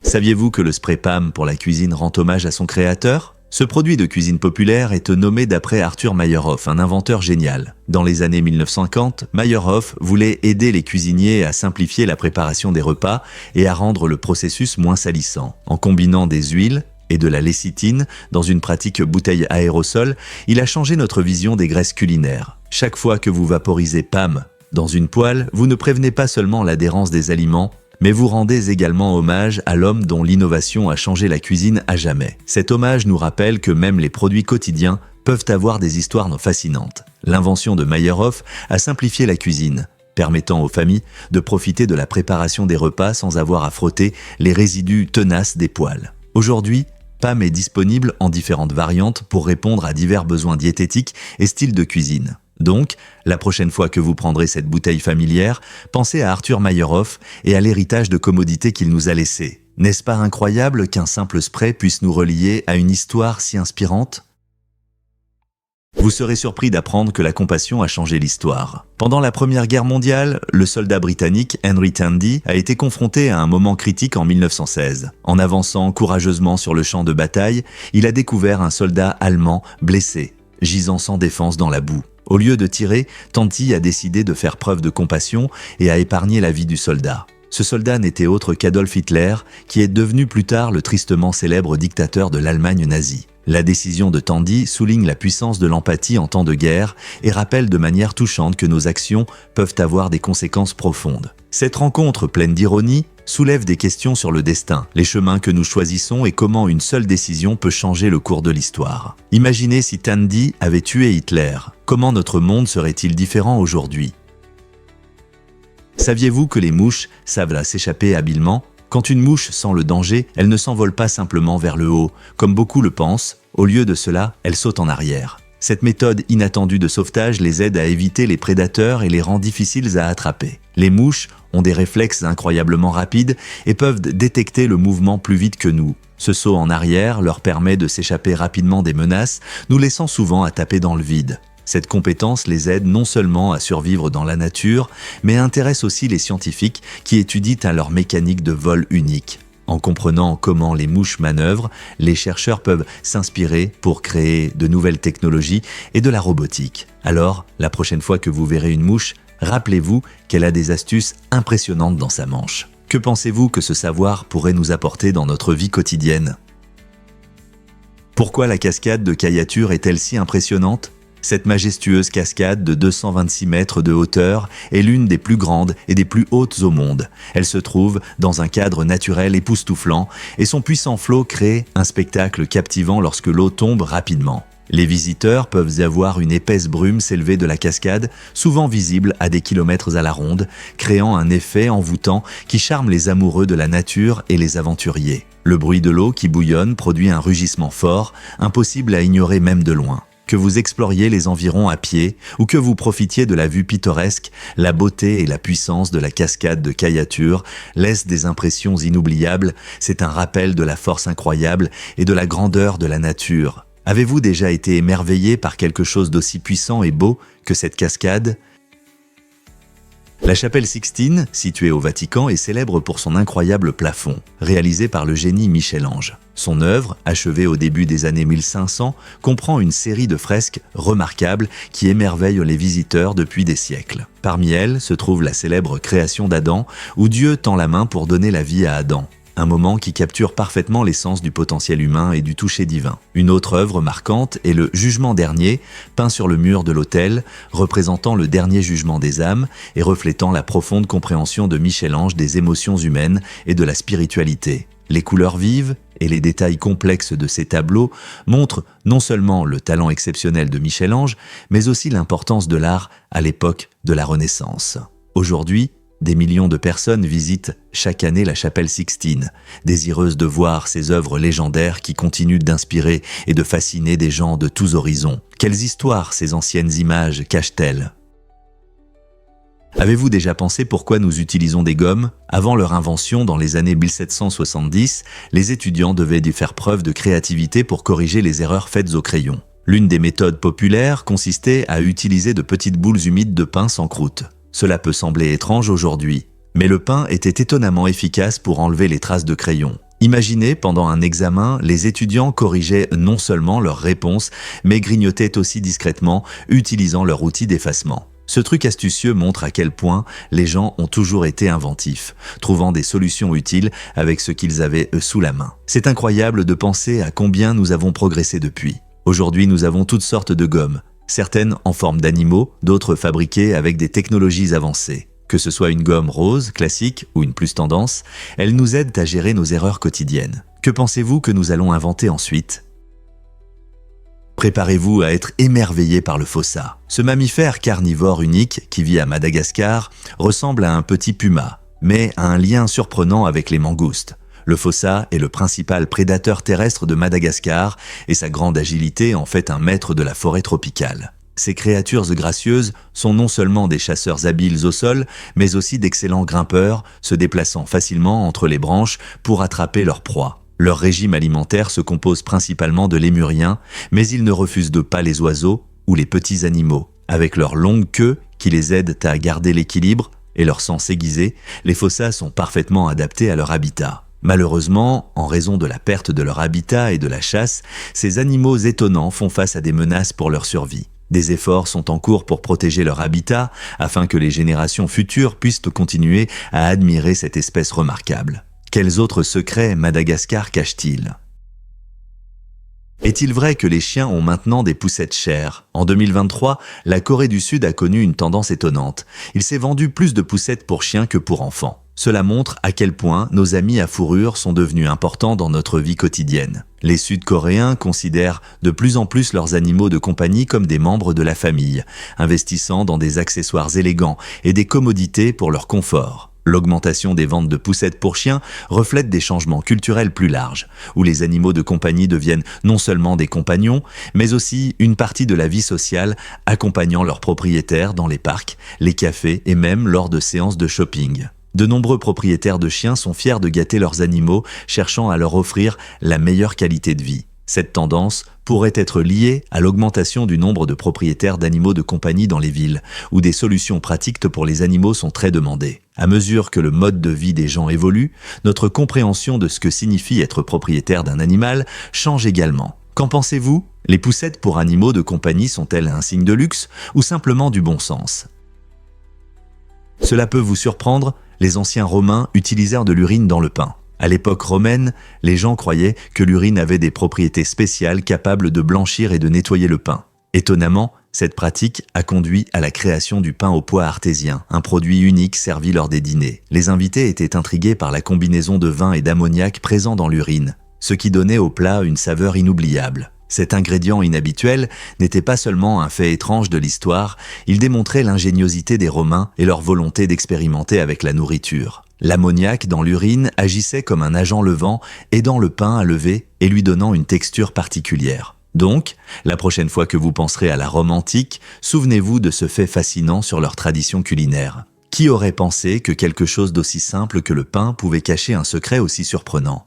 Saviez-vous que le spray PAM pour la cuisine rend hommage à son créateur ? Ce produit de cuisine populaire est nommé d'après Arthur Meyerhoff, un inventeur génial. Dans les années 1950, Meyerhoff voulait aider les cuisiniers à simplifier la préparation des repas et à rendre le processus moins salissant. En combinant des huiles et de la lécithine dans une pratique bouteille aérosol, il a changé notre vision des graisses culinaires. Chaque fois que vous vaporisez PAM dans une poêle, vous ne prévenez pas seulement l'adhérence des aliments, mais vous rendez également hommage à l'homme dont l'innovation a changé la cuisine à jamais. Cet hommage nous rappelle que même les produits quotidiens peuvent avoir des histoires fascinantes. L'invention de Meyerhoff a simplifié la cuisine, permettant aux familles de profiter de la préparation des repas sans avoir à frotter les résidus tenaces des poêles. Aujourd'hui, PAM est disponible en différentes variantes pour répondre à divers besoins diététiques et styles de cuisine. Donc, la prochaine fois que vous prendrez cette bouteille familière, pensez à Arthur Meyerhoff et à l'héritage de commodité qu'il nous a laissé. N'est-ce pas incroyable qu'un simple spray puisse nous relier à une histoire si inspirante ? Vous serez surpris d'apprendre que la compassion a changé l'histoire. Pendant la Première Guerre mondiale, le soldat britannique Henry Tandy a été confronté à un moment critique en 1916. En avançant courageusement sur le champ de bataille, il a découvert un soldat allemand blessé, gisant sans défense dans la boue. Au lieu de tirer, Tandy a décidé de faire preuve de compassion et a épargné la vie du soldat. Ce soldat n'était autre qu'Adolf Hitler, qui est devenu plus tard le tristement célèbre dictateur de l'Allemagne nazie. La décision de Tandy souligne la puissance de l'empathie en temps de guerre et rappelle de manière touchante que nos actions peuvent avoir des conséquences profondes. Cette rencontre pleine d'ironie soulève des questions sur le destin, les chemins que nous choisissons et comment une seule décision peut changer le cours de l'histoire. Imaginez si Tandy avait tué Hitler. Comment notre monde serait-il différent aujourd'hui ? Saviez-vous que les mouches savent s'échapper habilement ? Quand une mouche sent le danger, elle ne s'envole pas simplement vers le haut, comme beaucoup le pensent. Au lieu de cela, elle saute en arrière. Cette méthode inattendue de sauvetage les aide à éviter les prédateurs et les rend difficiles à attraper. Les mouches ont des réflexes incroyablement rapides et peuvent détecter le mouvement plus vite que nous. Ce saut en arrière leur permet de s'échapper rapidement des menaces, nous laissant souvent à taper dans le vide. Cette compétence les aide non seulement à survivre dans la nature, mais intéresse aussi les scientifiques qui étudient leur mécanique de vol unique. En comprenant comment les mouches manœuvrent, les chercheurs peuvent s'inspirer pour créer de nouvelles technologies et de la robotique. Alors, la prochaine fois que vous verrez une mouche, rappelez-vous qu'elle a des astuces impressionnantes dans sa manche. Que pensez-vous que ce savoir pourrait nous apporter dans notre vie quotidienne ? Pourquoi la cascade de Kayatur est-elle si impressionnante ? Cette majestueuse cascade de 226 mètres de hauteur est l'une des plus grandes et des plus hautes au monde. Elle se trouve dans un cadre naturel époustouflant et son puissant flot crée un spectacle captivant lorsque l'eau tombe rapidement. Les visiteurs peuvent y voir une épaisse brume s'élever de la cascade, souvent visible à des kilomètres à la ronde, créant un effet envoûtant qui charme les amoureux de la nature et les aventuriers. Le bruit de l'eau qui bouillonne produit un rugissement fort, impossible à ignorer même de loin. Que vous exploriez les environs à pied ou que vous profitiez de la vue pittoresque, la beauté et la puissance de la cascade de Kayatur laissent des impressions inoubliables. C'est un rappel de la force incroyable et de la grandeur de la nature. Avez-vous déjà été émerveillé par quelque chose d'aussi puissant et beau que cette cascade ? La chapelle Sixtine, située au Vatican, est célèbre pour son incroyable plafond, réalisé par le génie Michel-Ange. Son œuvre, achevée au début des années 1500, comprend une série de fresques remarquables qui émerveillent les visiteurs depuis des siècles. Parmi elles se trouve la célèbre création d'Adam, où Dieu tend la main pour donner la vie à Adam. Un moment qui capture parfaitement l'essence du potentiel humain et du toucher divin. Une autre œuvre marquante est le Jugement dernier, peint sur le mur de l'autel, représentant le dernier jugement des âmes et reflétant la profonde compréhension de Michel-Ange des émotions humaines et de la spiritualité. Les couleurs vives et les détails complexes de ces tableaux montrent non seulement le talent exceptionnel de Michel-Ange, mais aussi l'importance de l'art à l'époque de la Renaissance. Aujourd'hui, des millions de personnes visitent chaque année la chapelle Sixtine, désireuses de voir ces œuvres légendaires qui continuent d'inspirer et de fasciner des gens de tous horizons. Quelles histoires ces anciennes images cachent-elles ? Avez-vous déjà pensé pourquoi nous utilisons des gommes ? Avant leur invention dans les années 1770, les étudiants devaient faire preuve de créativité pour corriger les erreurs faites au crayon. L'une des méthodes populaires consistait à utiliser de petites boules humides de pain sans croûte. Cela peut sembler étrange aujourd'hui, mais le pain était étonnamment efficace pour enlever les traces de crayon. Imaginez, pendant un examen, les étudiants corrigeaient non seulement leurs réponses, mais grignotaient aussi discrètement, utilisant leur outil d'effacement. Ce truc astucieux montre à quel point les gens ont toujours été inventifs, trouvant des solutions utiles avec ce qu'ils avaient sous la main. C'est incroyable de penser à combien nous avons progressé depuis. Aujourd'hui, nous avons toutes sortes de gommes. Certaines en forme d'animaux, d'autres fabriquées avec des technologies avancées. Que ce soit une gomme rose, classique ou une plus tendance, elles nous aident à gérer nos erreurs quotidiennes. Que pensez-vous que nous allons inventer ensuite ? Préparez-vous à être émerveillé par le fossa. Ce mammifère carnivore unique qui vit à Madagascar ressemble à un petit puma, mais a un lien surprenant avec les mangoustes. Le fossa est le principal prédateur terrestre de Madagascar et sa grande agilité en fait un maître de la forêt tropicale. Ces créatures gracieuses sont non seulement des chasseurs habiles au sol, mais aussi d'excellents grimpeurs, se déplaçant facilement entre les branches pour attraper leur proie. Leur régime alimentaire se compose principalement de lémuriens, mais ils ne refusent pas les oiseaux ou les petits animaux. Avec leur longue queue qui les aide à garder l'équilibre et leur sens aiguisé, les fossas sont parfaitement adaptés à leur habitat. Malheureusement, en raison de la perte de leur habitat et de la chasse, ces animaux étonnants font face à des menaces pour leur survie. Des efforts sont en cours pour protéger leur habitat afin que les générations futures puissent continuer à admirer cette espèce remarquable. Quels autres secrets Madagascar cache-t-il ? Est-il vrai que les chiens ont maintenant des poussettes chères ? En 2023, la Corée du Sud a connu une tendance étonnante. Il s'est vendu plus de poussettes pour chiens que pour enfants. Cela montre à quel point nos amis à fourrure sont devenus importants dans notre vie quotidienne. Les Sud-Coréens considèrent de plus en plus leurs animaux de compagnie comme des membres de la famille, investissant dans des accessoires élégants et des commodités pour leur confort. L'augmentation des ventes de poussettes pour chiens reflète des changements culturels plus larges, où les animaux de compagnie deviennent non seulement des compagnons, mais aussi une partie de la vie sociale, accompagnant leurs propriétaires dans les parcs, les cafés et même lors de séances de shopping. De nombreux propriétaires de chiens sont fiers de gâter leurs animaux, cherchant à leur offrir la meilleure qualité de vie. Cette tendance pourrait être liée à l'augmentation du nombre de propriétaires d'animaux de compagnie dans les villes, où des solutions pratiques pour les animaux sont très demandées. À mesure que le mode de vie des gens évolue, notre compréhension de ce que signifie être propriétaire d'un animal change également. Qu'en pensez-vous ? Les poussettes pour animaux de compagnie sont-elles un signe de luxe ou simplement du bon sens ? Cela peut vous surprendre, les anciens Romains utilisèrent de l'urine dans le pain. À l'époque romaine, les gens croyaient que l'urine avait des propriétés spéciales capables de blanchir et de nettoyer le pain. Étonnamment, cette pratique a conduit à la création du pain au pois artésien, un produit unique servi lors des dîners. Les invités étaient intrigués par la combinaison de vin et d'ammoniac présent dans l'urine, ce qui donnait au plat une saveur inoubliable. Cet ingrédient inhabituel n'était pas seulement un fait étrange de l'histoire, il démontrait l'ingéniosité des Romains et leur volonté d'expérimenter avec la nourriture. L'ammoniac dans l'urine agissait comme un agent levant, aidant le pain à lever et lui donnant une texture particulière. Donc, la prochaine fois que vous penserez à la Rome antique, souvenez-vous de ce fait fascinant sur leur tradition culinaire. Qui aurait pensé que quelque chose d'aussi simple que le pain pouvait cacher un secret aussi surprenant ?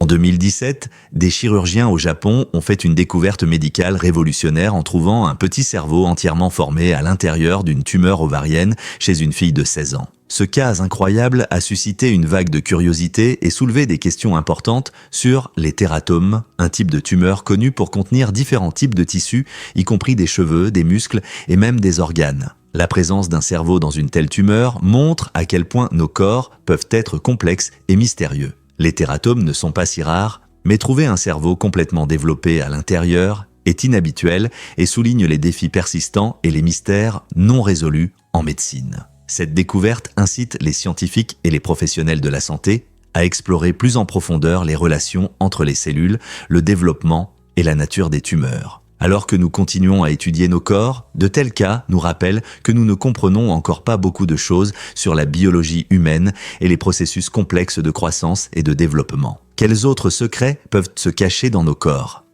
En 2017, des chirurgiens au Japon ont fait une découverte médicale révolutionnaire en trouvant un petit cerveau entièrement formé à l'intérieur d'une tumeur ovarienne chez une fille de 16 ans. Ce cas incroyable a suscité une vague de curiosité et soulevé des questions importantes sur les tératomes, un type de tumeur connu pour contenir différents types de tissus, y compris des cheveux, des muscles et même des organes. La présence d'un cerveau dans une telle tumeur montre à quel point nos corps peuvent être complexes et mystérieux. Les tératomes ne sont pas si rares, mais trouver un cerveau complètement développé à l'intérieur est inhabituel et souligne les défis persistants et les mystères non résolus en médecine. Cette découverte incite les scientifiques et les professionnels de la santé à explorer plus en profondeur les relations entre les cellules, le développement et la nature des tumeurs. Alors que nous continuons à étudier nos corps, de tels cas nous rappellent que nous ne comprenons encore pas beaucoup de choses sur la biologie humaine et les processus complexes de croissance et de développement. Quels autres secrets peuvent se cacher dans nos corps ?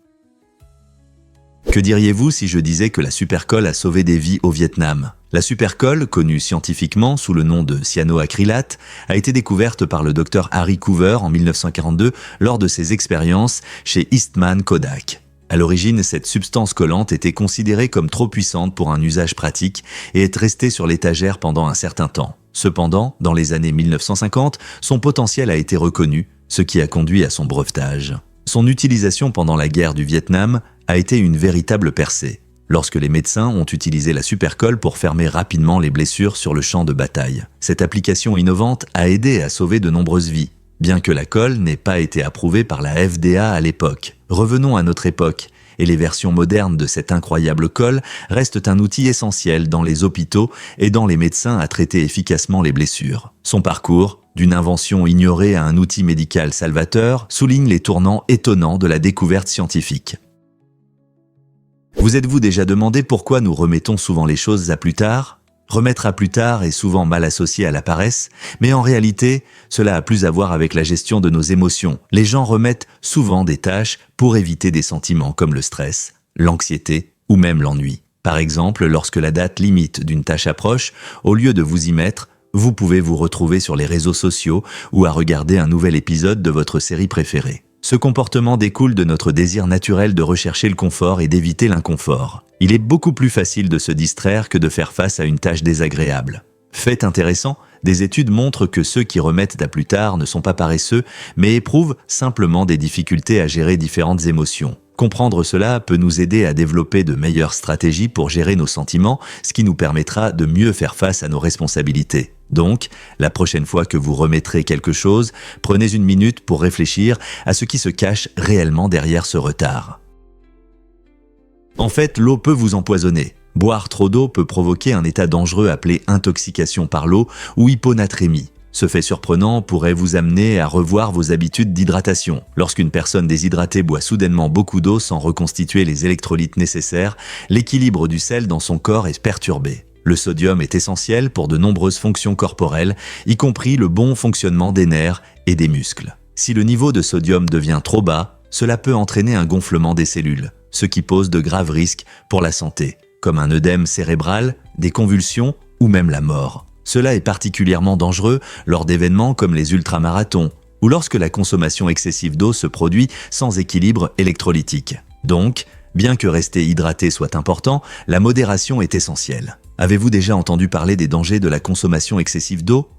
Que diriez-vous si je disais que la supercolle a sauvé des vies au Vietnam ? La supercolle, connue scientifiquement sous le nom de cyanoacrylate, a été découverte par le Dr Harry Coover en 1942 lors de ses expériences chez Eastman Kodak. À l'origine, cette substance collante était considérée comme trop puissante pour un usage pratique et est restée sur l'étagère pendant un certain temps. Cependant, dans les années 1950, son potentiel a été reconnu, ce qui a conduit à son brevetage. Son utilisation pendant la guerre du Vietnam a été une véritable percée, lorsque les médecins ont utilisé la supercolle pour fermer rapidement les blessures sur le champ de bataille. Cette application innovante a aidé à sauver de nombreuses vies, bien que la colle n'ait pas été approuvée par la FDA à l'époque. Revenons à notre époque, et les versions modernes de cette incroyable colle restent un outil essentiel dans les hôpitaux aidant les médecins à traiter efficacement les blessures. Son parcours, d'une invention ignorée à un outil médical salvateur, souligne les tournants étonnants de la découverte scientifique. Vous êtes-vous déjà demandé pourquoi nous remettons souvent les choses à plus tard ? Remettre à plus tard est souvent mal associé à la paresse, mais en réalité, cela a plus à voir avec la gestion de nos émotions. Les gens remettent souvent des tâches pour éviter des sentiments comme le stress, l'anxiété ou même l'ennui. Par exemple, lorsque la date limite d'une tâche approche, au lieu de vous y mettre, vous pouvez vous retrouver sur les réseaux sociaux ou à regarder un nouvel épisode de votre série préférée. Ce comportement découle de notre désir naturel de rechercher le confort et d'éviter l'inconfort. Il est beaucoup plus facile de se distraire que de faire face à une tâche désagréable. Fait intéressant, des études montrent que ceux qui remettent à plus tard ne sont pas paresseux, mais éprouvent simplement des difficultés à gérer différentes émotions. Comprendre cela peut nous aider à développer de meilleures stratégies pour gérer nos sentiments, ce qui nous permettra de mieux faire face à nos responsabilités. Donc, la prochaine fois que vous remettrez quelque chose, prenez une minute pour réfléchir à ce qui se cache réellement derrière ce retard. En fait, l'eau peut vous empoisonner. Boire trop d'eau peut provoquer un état dangereux appelé intoxication par l'eau ou hyponatrémie. Ce fait surprenant pourrait vous amener à revoir vos habitudes d'hydratation. Lorsqu'une personne déshydratée boit soudainement beaucoup d'eau sans reconstituer les électrolytes nécessaires, l'équilibre du sel dans son corps est perturbé. Le sodium est essentiel pour de nombreuses fonctions corporelles, y compris le bon fonctionnement des nerfs et des muscles. Si le niveau de sodium devient trop bas, cela peut entraîner un gonflement des cellules, ce qui pose de graves risques pour la santé, comme un œdème cérébral, des convulsions ou même la mort. Cela est particulièrement dangereux lors d'événements comme les ultramarathons ou lorsque la consommation excessive d'eau se produit sans équilibre électrolytique. Donc, bien que rester hydraté soit important, la modération est essentielle. Avez-vous déjà entendu parler des dangers de la consommation excessive d'eau ?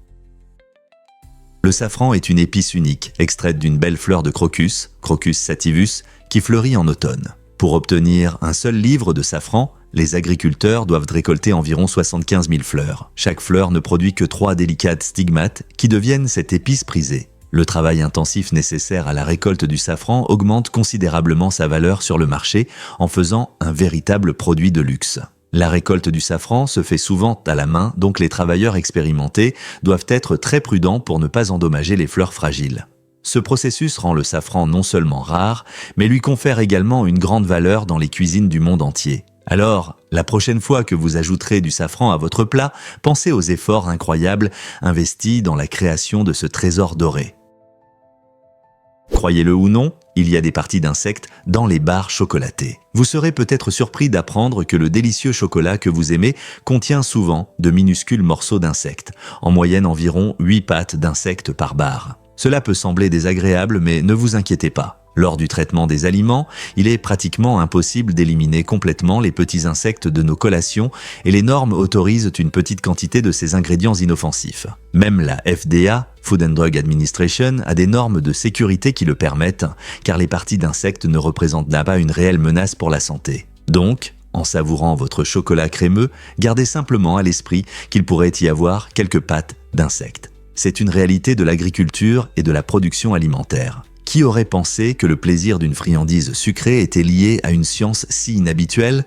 Le safran est une épice unique, extraite d'une belle fleur de crocus, Crocus sativus, qui fleurit en automne. Pour obtenir un seul livre de safran, les agriculteurs doivent récolter environ 75 000 fleurs. Chaque fleur ne produit que 3 délicates stigmates qui deviennent cette épice prisée. Le travail intensif nécessaire à la récolte du safran augmente considérablement sa valeur sur le marché en faisant un véritable produit de luxe. La récolte du safran se fait souvent à la main, donc les travailleurs expérimentés doivent être très prudents pour ne pas endommager les fleurs fragiles. Ce processus rend le safran non seulement rare, mais lui confère également une grande valeur dans les cuisines du monde entier. Alors, la prochaine fois que vous ajouterez du safran à votre plat, pensez aux efforts incroyables investis dans la création de ce trésor doré. Croyez-le ou non, il y a des parties d'insectes dans les barres chocolatées. Vous serez peut-être surpris d'apprendre que le délicieux chocolat que vous aimez contient souvent de minuscules morceaux d'insectes, en moyenne environ 8 pattes d'insectes par barre. Cela peut sembler désagréable, mais ne vous inquiétez pas. Lors du traitement des aliments, il est pratiquement impossible d'éliminer complètement les petits insectes de nos collations et les normes autorisent une petite quantité de ces ingrédients inoffensifs. Même la FDA, Food and Drug Administration, a des normes de sécurité qui le permettent, car les parties d'insectes ne représentent pas une réelle menace pour la santé. Donc, en savourant votre chocolat crémeux, gardez simplement à l'esprit qu'il pourrait y avoir quelques pattes d'insectes. C'est une réalité de l'agriculture et de la production alimentaire. Qui aurait pensé que le plaisir d'une friandise sucrée était lié à une science si inhabituelle ?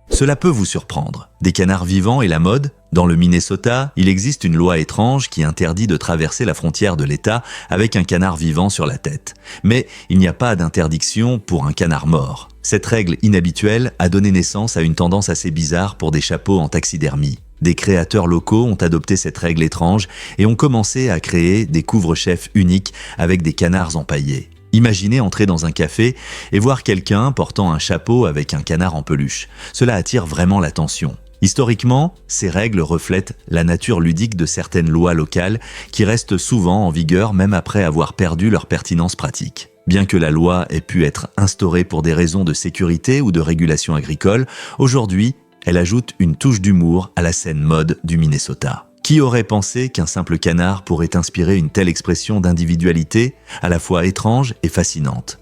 Cela peut vous surprendre. Des canards vivants et la mode ? Dans le Minnesota, il existe une loi étrange qui interdit de traverser la frontière de l'État avec un canard vivant sur la tête. Mais il n'y a pas d'interdiction pour un canard mort. Cette règle inhabituelle a donné naissance à une tendance assez bizarre pour des chapeaux en taxidermie. Des créateurs locaux ont adopté cette règle étrange et ont commencé à créer des couvre-chefs uniques avec des canards empaillés. Imaginez entrer dans un café et voir quelqu'un portant un chapeau avec un canard en peluche. Cela attire vraiment l'attention. Historiquement, ces règles reflètent la nature ludique de certaines lois locales qui restent souvent en vigueur même après avoir perdu leur pertinence pratique. Bien que la loi ait pu être instaurée pour des raisons de sécurité ou de régulation agricole, aujourd'hui, elle ajoute une touche d'humour à la scène mode du Minnesota. Qui aurait pensé qu'un simple canard pourrait inspirer une telle expression d'individualité, à la fois étrange et fascinante ?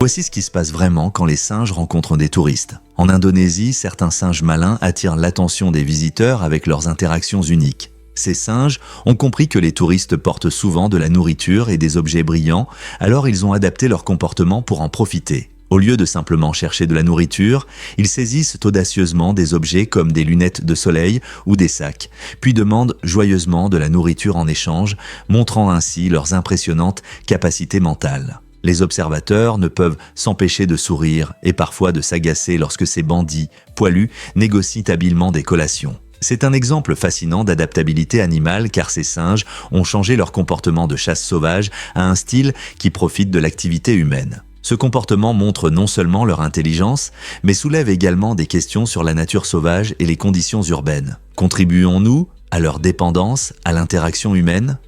Voici ce qui se passe vraiment quand les singes rencontrent des touristes. En Indonésie, certains singes malins attirent l'attention des visiteurs avec leurs interactions uniques. Ces singes ont compris que les touristes portent souvent de la nourriture et des objets brillants, alors ils ont adapté leur comportement pour en profiter. Au lieu de simplement chercher de la nourriture, ils saisissent audacieusement des objets comme des lunettes de soleil ou des sacs, puis demandent joyeusement de la nourriture en échange, montrant ainsi leurs impressionnantes capacités mentales. Les observateurs ne peuvent s'empêcher de sourire et parfois de s'agacer lorsque ces bandits, poilus, négocient habilement des collations. C'est un exemple fascinant d'adaptabilité animale car ces singes ont changé leur comportement de chasse sauvage à un style qui profite de l'activité humaine. Ce comportement montre non seulement leur intelligence, mais soulève également des questions sur la nature sauvage et les conditions urbaines. Contribuons-nous à leur dépendance, à l'interaction humaine?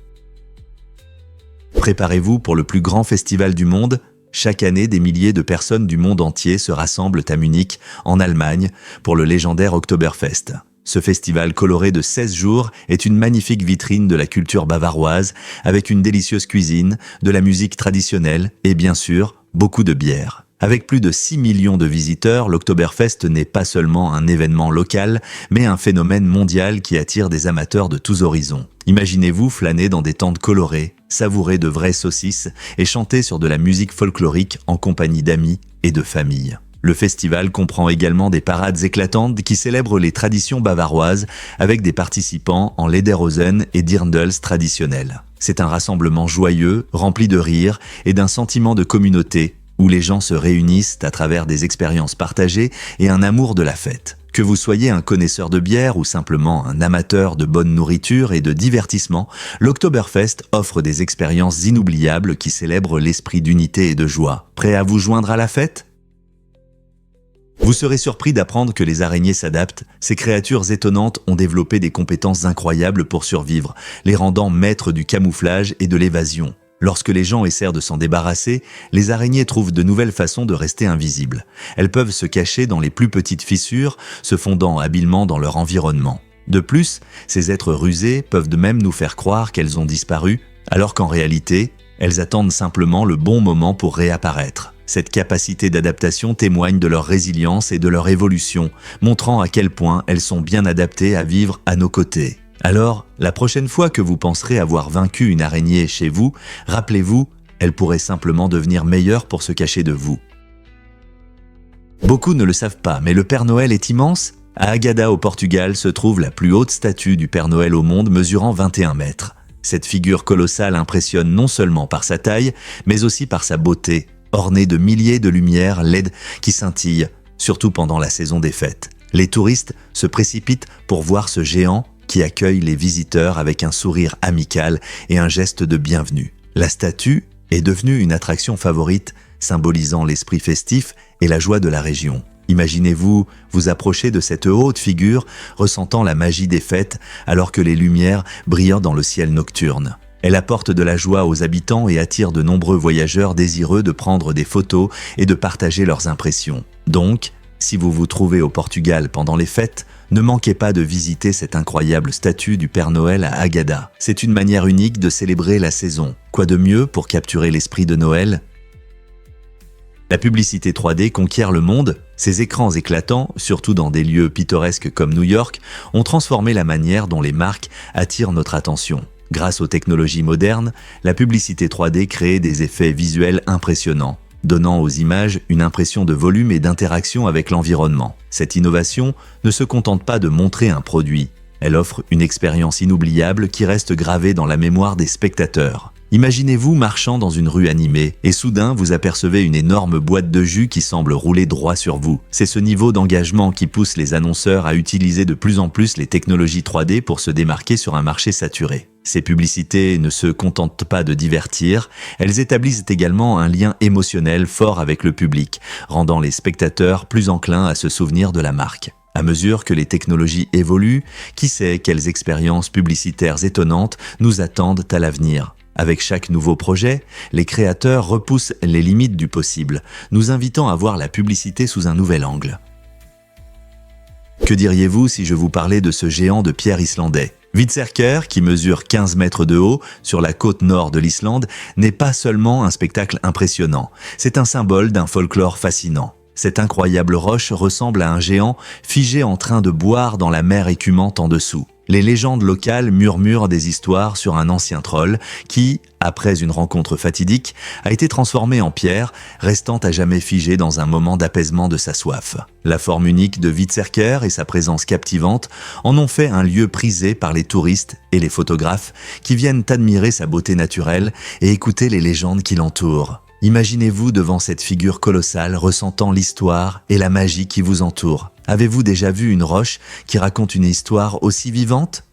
Préparez-vous pour le plus grand festival du monde. Chaque année, des milliers de personnes du monde entier se rassemblent à Munich, en Allemagne, pour le légendaire Oktoberfest. Ce festival coloré de 16 jours est une magnifique vitrine de la culture bavaroise, avec une délicieuse cuisine, de la musique traditionnelle et bien sûr, beaucoup de bière. Avec plus de 6 millions de visiteurs, l'Oktoberfest n'est pas seulement un événement local, mais un phénomène mondial qui attire des amateurs de tous horizons. Imaginez-vous flâner dans des tentes colorées, savourer de vraies saucisses et chanter sur de la musique folklorique en compagnie d'amis et de famille. Le festival comprend également des parades éclatantes qui célèbrent les traditions bavaroises avec des participants en lederhosen et dirndls traditionnels. C'est un rassemblement joyeux, rempli de rires et d'un sentiment de communauté où les gens se réunissent à travers des expériences partagées et un amour de la fête. Que vous soyez un connaisseur de bière ou simplement un amateur de bonne nourriture et de divertissement, l'Oktoberfest offre des expériences inoubliables qui célèbrent l'esprit d'unité et de joie. Prêt à vous joindre à la fête ? Vous serez surpris d'apprendre que les araignées s'adaptent. Ces créatures étonnantes ont développé des compétences incroyables pour survivre, les rendant maîtres du camouflage et de l'évasion. Lorsque les gens essaient de s'en débarrasser, les araignées trouvent de nouvelles façons de rester invisibles. Elles peuvent se cacher dans les plus petites fissures, se fondant habilement dans leur environnement. De plus, ces êtres rusés peuvent de même nous faire croire qu'elles ont disparu, alors qu'en réalité, elles attendent simplement le bon moment pour réapparaître. Cette capacité d'adaptation témoigne de leur résilience et de leur évolution, montrant à quel point elles sont bien adaptées à vivre à nos côtés. Alors, la prochaine fois que vous penserez avoir vaincu une araignée chez vous, rappelez-vous, elle pourrait simplement devenir meilleure pour se cacher de vous. Beaucoup ne le savent pas, mais le Père Noël est immense. À Agada, au Portugal, se trouve la plus haute statue du Père Noël au monde, mesurant 21 mètres. Cette figure colossale impressionne non seulement par sa taille, mais aussi par sa beauté, ornée de milliers de lumières LED qui scintillent, surtout pendant la saison des fêtes. Les touristes se précipitent pour voir ce géant qui accueille les visiteurs avec un sourire amical et un geste de bienvenue. La statue est devenue une attraction favorite, symbolisant l'esprit festif et la joie de la région. Imaginez-vous vous approcher de cette haute figure, ressentant la magie des fêtes alors que les lumières brillent dans le ciel nocturne. Elle apporte de la joie aux habitants et attire de nombreux voyageurs désireux de prendre des photos et de partager leurs impressions. Donc, si vous vous trouvez au Portugal pendant les fêtes, ne manquez pas de visiter cette incroyable statue du Père Noël à Agada. C'est une manière unique de célébrer la saison. Quoi de mieux pour capturer l'esprit de Noël ? La publicité 3D conquiert le monde. Ces écrans éclatants, surtout dans des lieux pittoresques comme New York, ont transformé la manière dont les marques attirent notre attention. Grâce aux technologies modernes, la publicité 3D crée des effets visuels impressionnants, donnant aux images une impression de volume et d'interaction avec l'environnement. Cette innovation ne se contente pas de montrer un produit, elle offre une expérience inoubliable qui reste gravée dans la mémoire des spectateurs. Imaginez-vous marchant dans une rue animée et soudain vous apercevez une énorme boîte de jus qui semble rouler droit sur vous. C'est ce niveau d'engagement qui pousse les annonceurs à utiliser de plus en plus les technologies 3D pour se démarquer sur un marché saturé. Ces publicités ne se contentent pas de divertir, elles établissent également un lien émotionnel fort avec le public, rendant les spectateurs plus enclins à se souvenir de la marque. À mesure que les technologies évoluent, qui sait quelles expériences publicitaires étonnantes nous attendent à l'avenir. Avec chaque nouveau projet, les créateurs repoussent les limites du possible, nous invitant à voir la publicité sous un nouvel angle. Que diriez-vous si je vous parlais de ce géant de pierre islandais ? Hvitserkr, qui mesure 15 mètres de haut sur la côte nord de l'Islande, n'est pas seulement un spectacle impressionnant, c'est un symbole d'un folklore fascinant. Cette incroyable roche ressemble à un géant figé en train de boire dans la mer écumante en dessous. Les légendes locales murmurent des histoires sur un ancien troll qui, après une rencontre fatidique, a été transformé en pierre, restant à jamais figé dans un moment d'apaisement de sa soif. La forme unique de Hvitserkr et sa présence captivante en ont fait un lieu prisé par les touristes et les photographes qui viennent admirer sa beauté naturelle et écouter les légendes qui l'entourent. Imaginez-vous devant cette figure colossale ressentant l'histoire et la magie qui vous entoure. Avez-vous déjà vu une roche qui raconte une histoire aussi vivante ?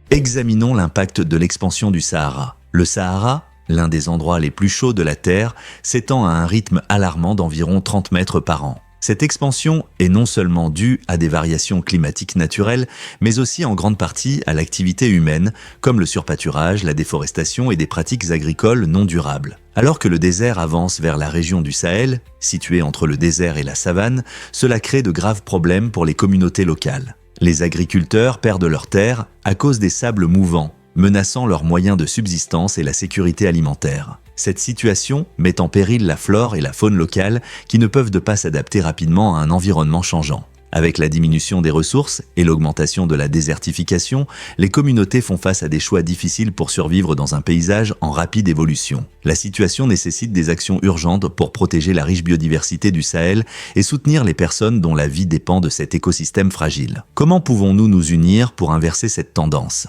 Examinons l'impact de l'expansion du Sahara. Le Sahara, l'un des endroits les plus chauds de la Terre, s'étend à un rythme alarmant d'environ 30 mètres par an. Cette expansion est non seulement due à des variations climatiques naturelles, mais aussi en grande partie à l'activité humaine, comme le surpâturage, la déforestation et des pratiques agricoles non durables. Alors que le désert avance vers la région du Sahel, située entre le désert et la savane, cela crée de graves problèmes pour les communautés locales. Les agriculteurs perdent leurs terres à cause des sables mouvants, menaçant leurs moyens de subsistance et la sécurité alimentaire. Cette situation met en péril la flore et la faune locales qui ne peuvent pas s'adapter rapidement à un environnement changeant. Avec la diminution des ressources et l'augmentation de la désertification, les communautés font face à des choix difficiles pour survivre dans un paysage en rapide évolution. La situation nécessite des actions urgentes pour protéger la riche biodiversité du Sahel et soutenir les personnes dont la vie dépend de cet écosystème fragile. Comment pouvons-nous nous unir pour inverser cette tendance ?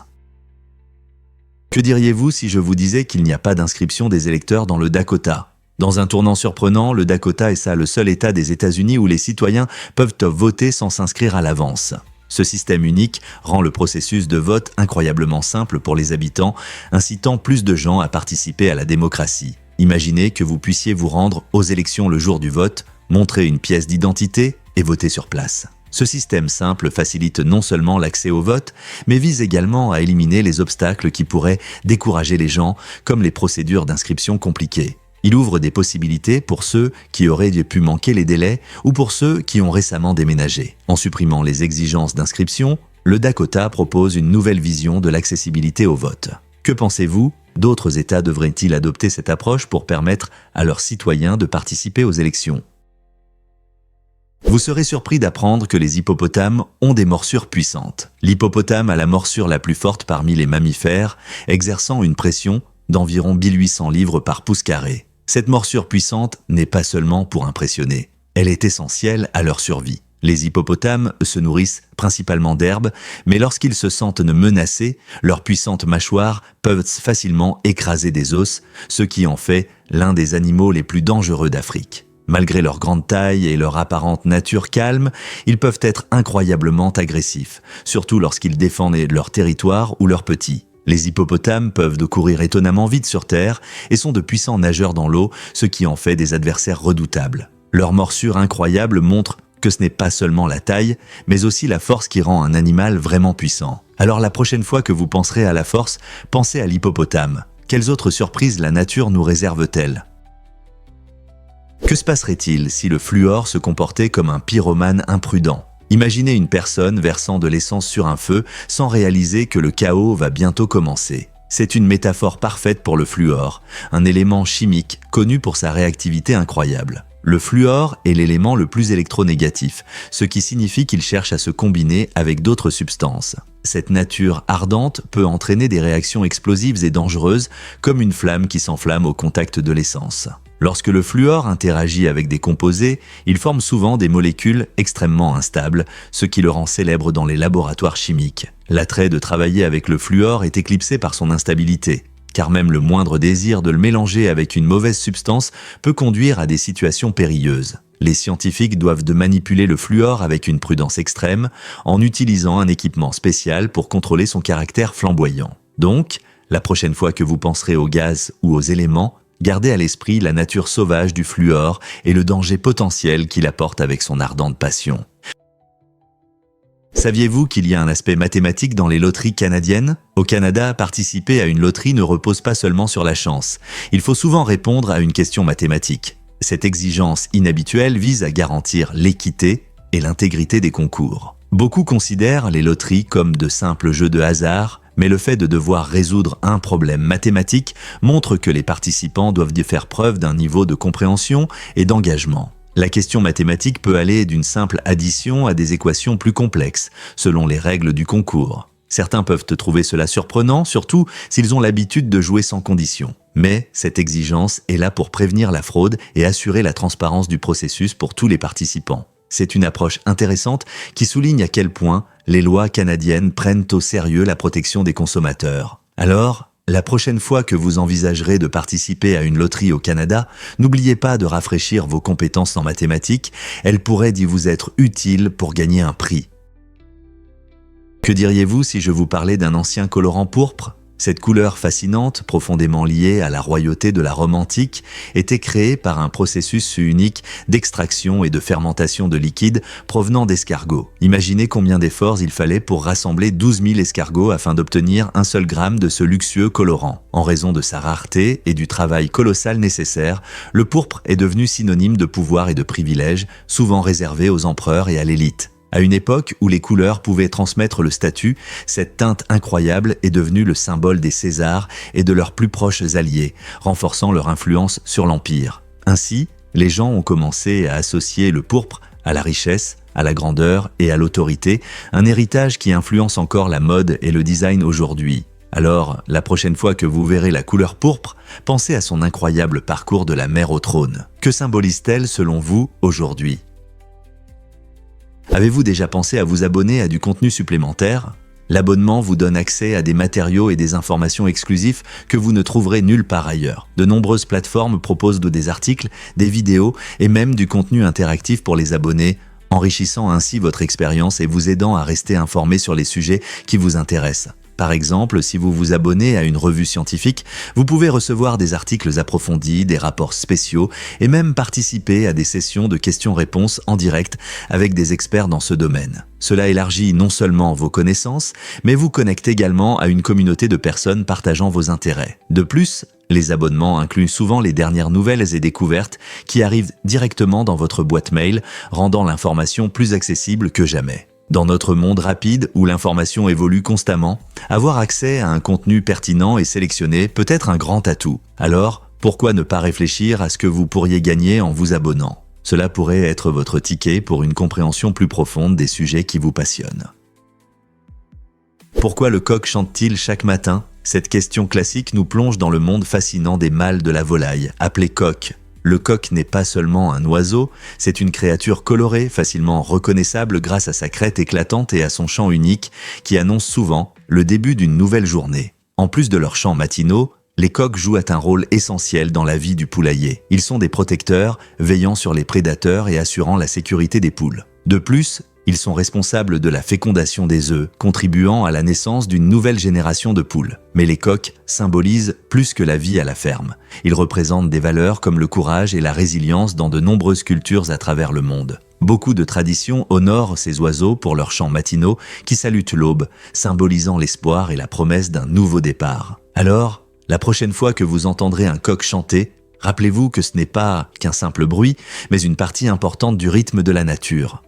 Que diriez-vous si je vous disais qu'il n'y a pas d'inscription des électeurs dans le Dakota ? Dans un tournant surprenant, le Dakota est le seul État des États-Unis où les citoyens peuvent voter sans s'inscrire à l'avance. Ce système unique rend le processus de vote incroyablement simple pour les habitants, incitant plus de gens à participer à la démocratie. Imaginez que vous puissiez vous rendre aux élections le jour du vote, montrer une pièce d'identité et voter sur place. Ce système simple facilite non seulement l'accès au vote, mais vise également à éliminer les obstacles qui pourraient décourager les gens, comme les procédures d'inscription compliquées. Il ouvre des possibilités pour ceux qui auraient pu manquer les délais ou pour ceux qui ont récemment déménagé. En supprimant les exigences d'inscription, le Dakota propose une nouvelle vision de l'accessibilité au vote. Que pensez-vous ? D'autres États devraient-ils adopter cette approche pour permettre à leurs citoyens de participer aux élections ? Vous serez surpris d'apprendre que les hippopotames ont des morsures puissantes. L'hippopotame a la morsure la plus forte parmi les mammifères, exerçant une pression d'environ 1800 livres par pouce carré. Cette morsure puissante n'est pas seulement pour impressionner, elle est essentielle à leur survie. Les hippopotames se nourrissent principalement d'herbes, mais lorsqu'ils se sentent menacés, leurs puissantes mâchoires peuvent facilement écraser des os, ce qui en fait l'un des animaux les plus dangereux d'Afrique. Malgré leur grande taille et leur apparente nature calme, ils peuvent être incroyablement agressifs, surtout lorsqu'ils défendent leur territoire ou leurs petits. Les hippopotames peuvent courir étonnamment vite sur terre et sont de puissants nageurs dans l'eau, ce qui en fait des adversaires redoutables. Leur morsure incroyable montre que ce n'est pas seulement la taille, mais aussi la force qui rend un animal vraiment puissant. Alors la prochaine fois que vous penserez à la force, pensez à l'hippopotame. Quelles autres surprises la nature nous réserve-t-elle ? Que se passerait-il si le fluor se comportait comme un pyromane imprudent ? Imaginez une personne versant de l'essence sur un feu sans réaliser que le chaos va bientôt commencer. C'est une métaphore parfaite pour le fluor, un élément chimique connu pour sa réactivité incroyable. Le fluor est l'élément le plus électronégatif, ce qui signifie qu'il cherche à se combiner avec d'autres substances. Cette nature ardente peut entraîner des réactions explosives et dangereuses, comme une flamme qui s'enflamme au contact de l'essence. Lorsque le fluor interagit avec des composés, il forme souvent des molécules extrêmement instables, ce qui le rend célèbre dans les laboratoires chimiques. L'attrait de travailler avec le fluor est éclipsé par son instabilité, car même le moindre désir de le mélanger avec une mauvaise substance peut conduire à des situations périlleuses. Les scientifiques doivent manipuler le fluor avec une prudence extrême, en utilisant un équipement spécial pour contrôler son caractère flamboyant. Donc, la prochaine fois que vous penserez au gaz ou aux éléments, gardez à l'esprit la nature sauvage du fluor et le danger potentiel qu'il apporte avec son ardente passion. Saviez-vous qu'il y a un aspect mathématique dans les loteries canadiennes ? Au Canada, participer à une loterie ne repose pas seulement sur la chance. Il faut souvent répondre à une question mathématique. Cette exigence inhabituelle vise à garantir l'équité et l'intégrité des concours. Beaucoup considèrent les loteries comme de simples jeux de hasard, mais le fait de devoir résoudre un problème mathématique montre que les participants doivent faire preuve d'un niveau de compréhension et d'engagement. La question mathématique peut aller d'une simple addition à des équations plus complexes, selon les règles du concours. Certains peuvent trouver cela surprenant, surtout s'ils ont l'habitude de jouer sans condition. Mais cette exigence est là pour prévenir la fraude et assurer la transparence du processus pour tous les participants. C'est une approche intéressante qui souligne à quel point les lois canadiennes prennent au sérieux la protection des consommateurs. Alors, la prochaine fois que vous envisagerez de participer à une loterie au Canada, n'oubliez pas de rafraîchir vos compétences en mathématiques, elles pourraient vous être utiles pour gagner un prix. Que diriez-vous si je vous parlais d'un ancien colorant pourpre ? Cette couleur fascinante, profondément liée à la royauté de la Rome antique, était créée par un processus unique d'extraction et de fermentation de liquide provenant d'escargots. Imaginez combien d'efforts il fallait pour rassembler 12 000 escargots afin d'obtenir un seul gramme de ce luxueux colorant. En raison de sa rareté et du travail colossal nécessaire, le pourpre est devenu synonyme de pouvoir et de privilèges, souvent réservé aux empereurs et à l'élite. À une époque où les couleurs pouvaient transmettre le statut, cette teinte incroyable est devenue le symbole des Césars et de leurs plus proches alliés, renforçant leur influence sur l'Empire. Ainsi, les gens ont commencé à associer le pourpre à la richesse, à la grandeur et à l'autorité, un héritage qui influence encore la mode et le design aujourd'hui. Alors, la prochaine fois que vous verrez la couleur pourpre, pensez à son incroyable parcours de la mère au trône. Que symbolise-t-elle selon vous aujourd'hui ? Avez-vous déjà pensé à vous abonner à du contenu supplémentaire ? L'abonnement vous donne accès à des matériaux et des informations exclusifs que vous ne trouverez nulle part ailleurs. De nombreuses plateformes proposent des articles, des vidéos et même du contenu interactif pour les abonnés, enrichissant ainsi votre expérience et vous aidant à rester informé sur les sujets qui vous intéressent. Par exemple, si vous vous abonnez à une revue scientifique, vous pouvez recevoir des articles approfondis, des rapports spéciaux et même participer à des sessions de questions-réponses en direct avec des experts dans ce domaine. Cela élargit non seulement vos connaissances, mais vous connecte également à une communauté de personnes partageant vos intérêts. De plus, les abonnements incluent souvent les dernières nouvelles et découvertes qui arrivent directement dans votre boîte mail, rendant l'information plus accessible que jamais. Dans notre monde rapide où l'information évolue constamment, avoir accès à un contenu pertinent et sélectionné peut être un grand atout. Alors, pourquoi ne pas réfléchir à ce que vous pourriez gagner en vous abonnant ? Cela pourrait être votre ticket pour une compréhension plus profonde des sujets qui vous passionnent. Pourquoi le coq chante-t-il chaque matin ? Cette question classique nous plonge dans le monde fascinant des mâles de la volaille, appelé coq. Le coq n'est pas seulement un oiseau, c'est une créature colorée, facilement reconnaissable grâce à sa crête éclatante et à son chant unique qui annonce souvent le début d'une nouvelle journée. En plus de leurs chants matinaux, les coqs jouent un rôle essentiel dans la vie du poulailler. Ils sont des protecteurs, veillant sur les prédateurs et assurant la sécurité des poules. De plus, ils sont responsables de la fécondation des œufs, contribuant à la naissance d'une nouvelle génération de poules. Mais les coqs symbolisent plus que la vie à la ferme. Ils représentent des valeurs comme le courage et la résilience dans de nombreuses cultures à travers le monde. Beaucoup de traditions honorent ces oiseaux pour leurs chants matinaux qui salutent l'aube, symbolisant l'espoir et la promesse d'un nouveau départ. Alors, la prochaine fois que vous entendrez un coq chanter, rappelez-vous que ce n'est pas qu'un simple bruit, mais une partie importante du rythme de la nature.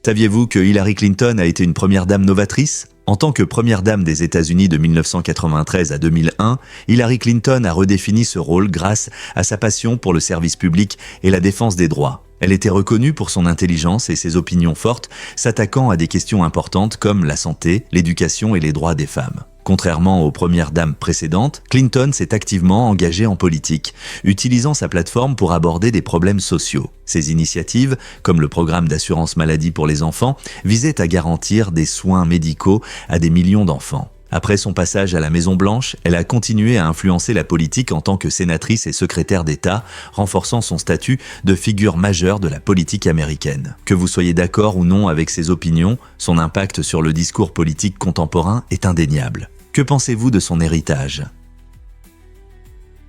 Saviez-vous que Hillary Clinton a été une première dame novatrice ? En tant que première dame des États-Unis de 1993 à 2001, Hillary Clinton a redéfini ce rôle grâce à sa passion pour le service public et la défense des droits. Elle était reconnue pour son intelligence et ses opinions fortes, s'attaquant à des questions importantes comme la santé, l'éducation et les droits des femmes. Contrairement aux premières dames précédentes, Clinton s'est activement engagée en politique, utilisant sa plateforme pour aborder des problèmes sociaux. Ses initiatives, comme le programme d'assurance maladie pour les enfants, visaient à garantir des soins médicaux à des millions d'enfants. Après son passage à la Maison-Blanche, elle a continué à influencer la politique en tant que sénatrice et secrétaire d'État, renforçant son statut de figure majeure de la politique américaine. Que vous soyez d'accord ou non avec ses opinions, son impact sur le discours politique contemporain est indéniable. Que pensez-vous de son héritage ?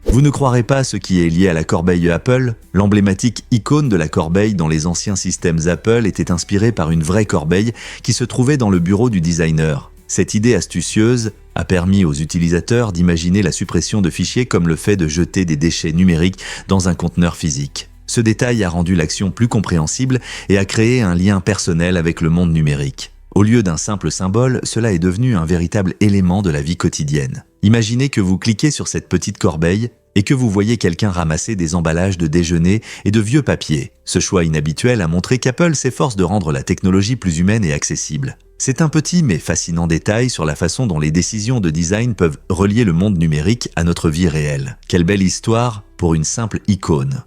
Vous ne croirez pas ce qui est lié à la corbeille Apple ? L'emblématique icône de la corbeille dans les anciens systèmes Apple était inspirée par une vraie corbeille qui se trouvait dans le bureau du designer. Cette idée astucieuse a permis aux utilisateurs d'imaginer la suppression de fichiers comme le fait de jeter des déchets numériques dans un conteneur physique. Ce détail a rendu l'action plus compréhensible et a créé un lien personnel avec le monde numérique. Au lieu d'un simple symbole, cela est devenu un véritable élément de la vie quotidienne. Imaginez que vous cliquez sur cette petite corbeille et que vous voyez quelqu'un ramasser des emballages de déjeuner et de vieux papiers. Ce choix inhabituel a montré qu'Apple s'efforce de rendre la technologie plus humaine et accessible. C'est un petit mais fascinant détail sur la façon dont les décisions de design peuvent relier le monde numérique à notre vie réelle. Quelle belle histoire pour une simple icône.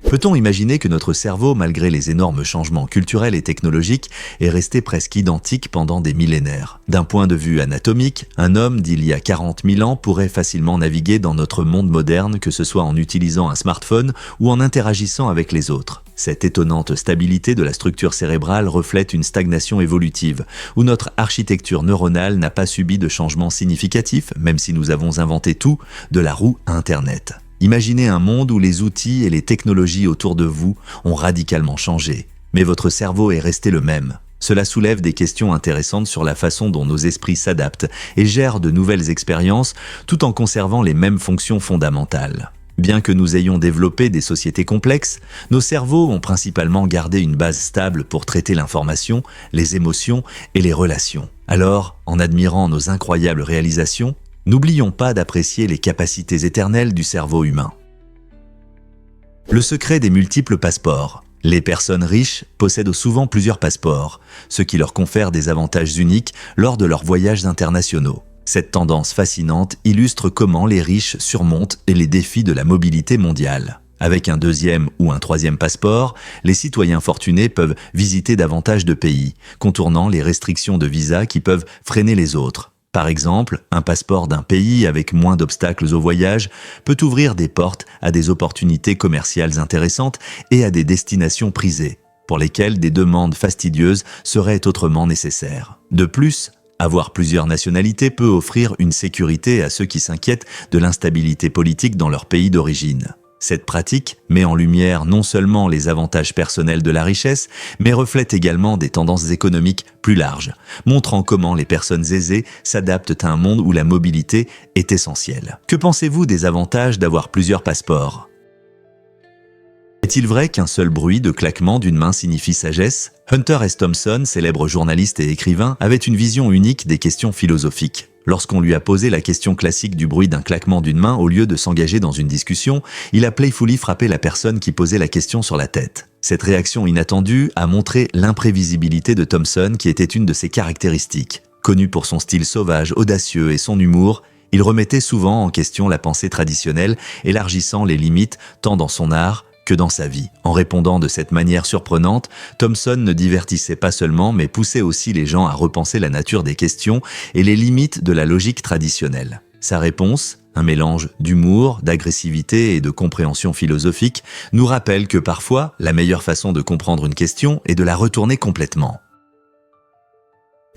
Peut-on imaginer que notre cerveau, malgré les énormes changements culturels et technologiques, est resté presque identique pendant des millénaires? D'un point de vue anatomique, un homme d'il y a 40 000 ans pourrait facilement naviguer dans notre monde moderne, que ce soit en utilisant un smartphone ou en interagissant avec les autres. Cette étonnante stabilité de la structure cérébrale reflète une stagnation évolutive, où notre architecture neuronale n'a pas subi de changements significatifs, même si nous avons inventé tout, de la roue à Internet. Imaginez un monde où les outils et les technologies autour de vous ont radicalement changé, mais votre cerveau est resté le même. Cela soulève des questions intéressantes sur la façon dont nos esprits s'adaptent et gèrent de nouvelles expériences tout en conservant les mêmes fonctions fondamentales. Bien que nous ayons développé des sociétés complexes, nos cerveaux ont principalement gardé une base stable pour traiter l'information, les émotions et les relations. Alors, en admirant nos incroyables réalisations, n'oublions pas d'apprécier les capacités éternelles du cerveau humain. Le secret des multiples passeports. Les personnes riches possèdent souvent plusieurs passeports, ce qui leur confère des avantages uniques lors de leurs voyages internationaux. Cette tendance fascinante illustre comment les riches surmontent les défis de la mobilité mondiale. Avec un deuxième ou un troisième passeport, les citoyens fortunés peuvent visiter davantage de pays, contournant les restrictions de visa qui peuvent freiner les autres. Par exemple, un passeport d'un pays avec moins d'obstacles au voyage peut ouvrir des portes à des opportunités commerciales intéressantes et à des destinations prisées, pour lesquelles des demandes fastidieuses seraient autrement nécessaires. De plus, avoir plusieurs nationalités peut offrir une sécurité à ceux qui s'inquiètent de l'instabilité politique dans leur pays d'origine. Cette pratique met en lumière non seulement les avantages personnels de la richesse, mais reflète également des tendances économiques plus larges, montrant comment les personnes aisées s'adaptent à un monde où la mobilité est essentielle. Que pensez-vous des avantages d'avoir plusieurs passeports ? Est-il vrai qu'un seul bruit de claquement d'une main signifie sagesse ? Hunter S. Thompson, célèbre journaliste et écrivain, avait une vision unique des questions philosophiques. Lorsqu'on lui a posé la question classique du bruit d'un claquement d'une main au lieu de s'engager dans une discussion, il a playfully frappé la personne qui posait la question sur la tête. Cette réaction inattendue a montré l'imprévisibilité de Thompson qui était une de ses caractéristiques. Connu pour son style sauvage, audacieux et son humour, il remettait souvent en question la pensée traditionnelle, élargissant les limites tant dans son art que dans sa vie. En répondant de cette manière surprenante, Thompson ne divertissait pas seulement, mais poussait aussi les gens à repenser la nature des questions et les limites de la logique traditionnelle. Sa réponse, un mélange d'humour, d'agressivité et de compréhension philosophique, nous rappelle que parfois, la meilleure façon de comprendre une question est de la retourner complètement.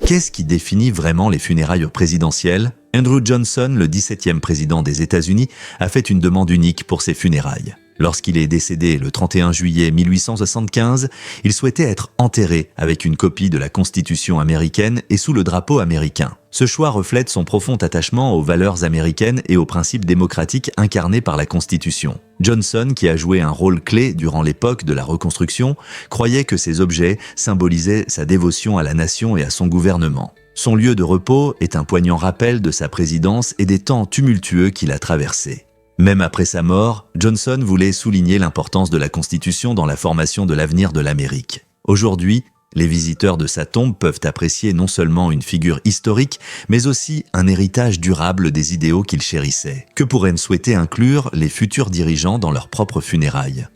Qu'est-ce qui définit vraiment les funérailles présidentielles ? Andrew Johnson, le 17e président des États-Unis, a fait une demande unique pour ses funérailles. Lorsqu'il est décédé le 31 juillet 1875, il souhaitait être enterré avec une copie de la Constitution américaine et sous le drapeau américain. Ce choix reflète son profond attachement aux valeurs américaines et aux principes démocratiques incarnés par la Constitution. Johnson, qui a joué un rôle clé durant l'époque de la Reconstruction, croyait que ces objets symbolisaient sa dévotion à la nation et à son gouvernement. Son lieu de repos est un poignant rappel de sa présidence et des temps tumultueux qu'il a traversés. Même après sa mort, Johnson voulait souligner l'importance de la Constitution dans la formation de l'avenir de l'Amérique. Aujourd'hui, les visiteurs de sa tombe peuvent apprécier non seulement une figure historique, mais aussi un héritage durable des idéaux qu'il chérissait. Que pourraient souhaiter inclure les futurs dirigeants dans leurs propres funérailles ?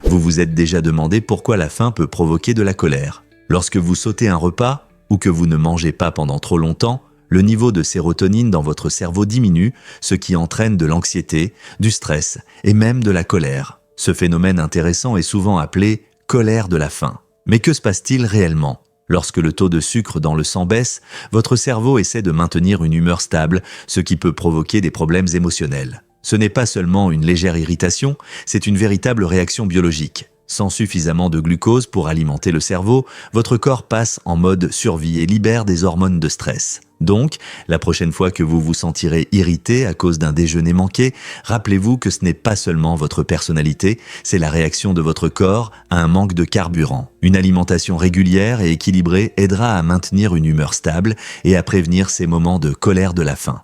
Vous vous êtes déjà demandé pourquoi la faim peut provoquer de la colère. Lorsque vous sautez un repas, ou que vous ne mangez pas pendant trop longtemps, le niveau de sérotonine dans votre cerveau diminue, ce qui entraîne de l'anxiété, du stress et même de la colère. Ce phénomène intéressant est souvent appelé « colère de la faim ». Mais que se passe-t-il réellement ? Lorsque le taux de sucre dans le sang baisse, votre cerveau essaie de maintenir une humeur stable, ce qui peut provoquer des problèmes émotionnels. Ce n'est pas seulement une légère irritation, c'est une véritable réaction biologique. Sans suffisamment de glucose pour alimenter le cerveau, votre corps passe en mode survie et libère des hormones de stress. Donc, la prochaine fois que vous vous sentirez irrité à cause d'un déjeuner manqué, rappelez-vous que ce n'est pas seulement votre personnalité, c'est la réaction de votre corps à un manque de carburant. Une alimentation régulière et équilibrée aidera à maintenir une humeur stable et à prévenir ces moments de colère de la faim.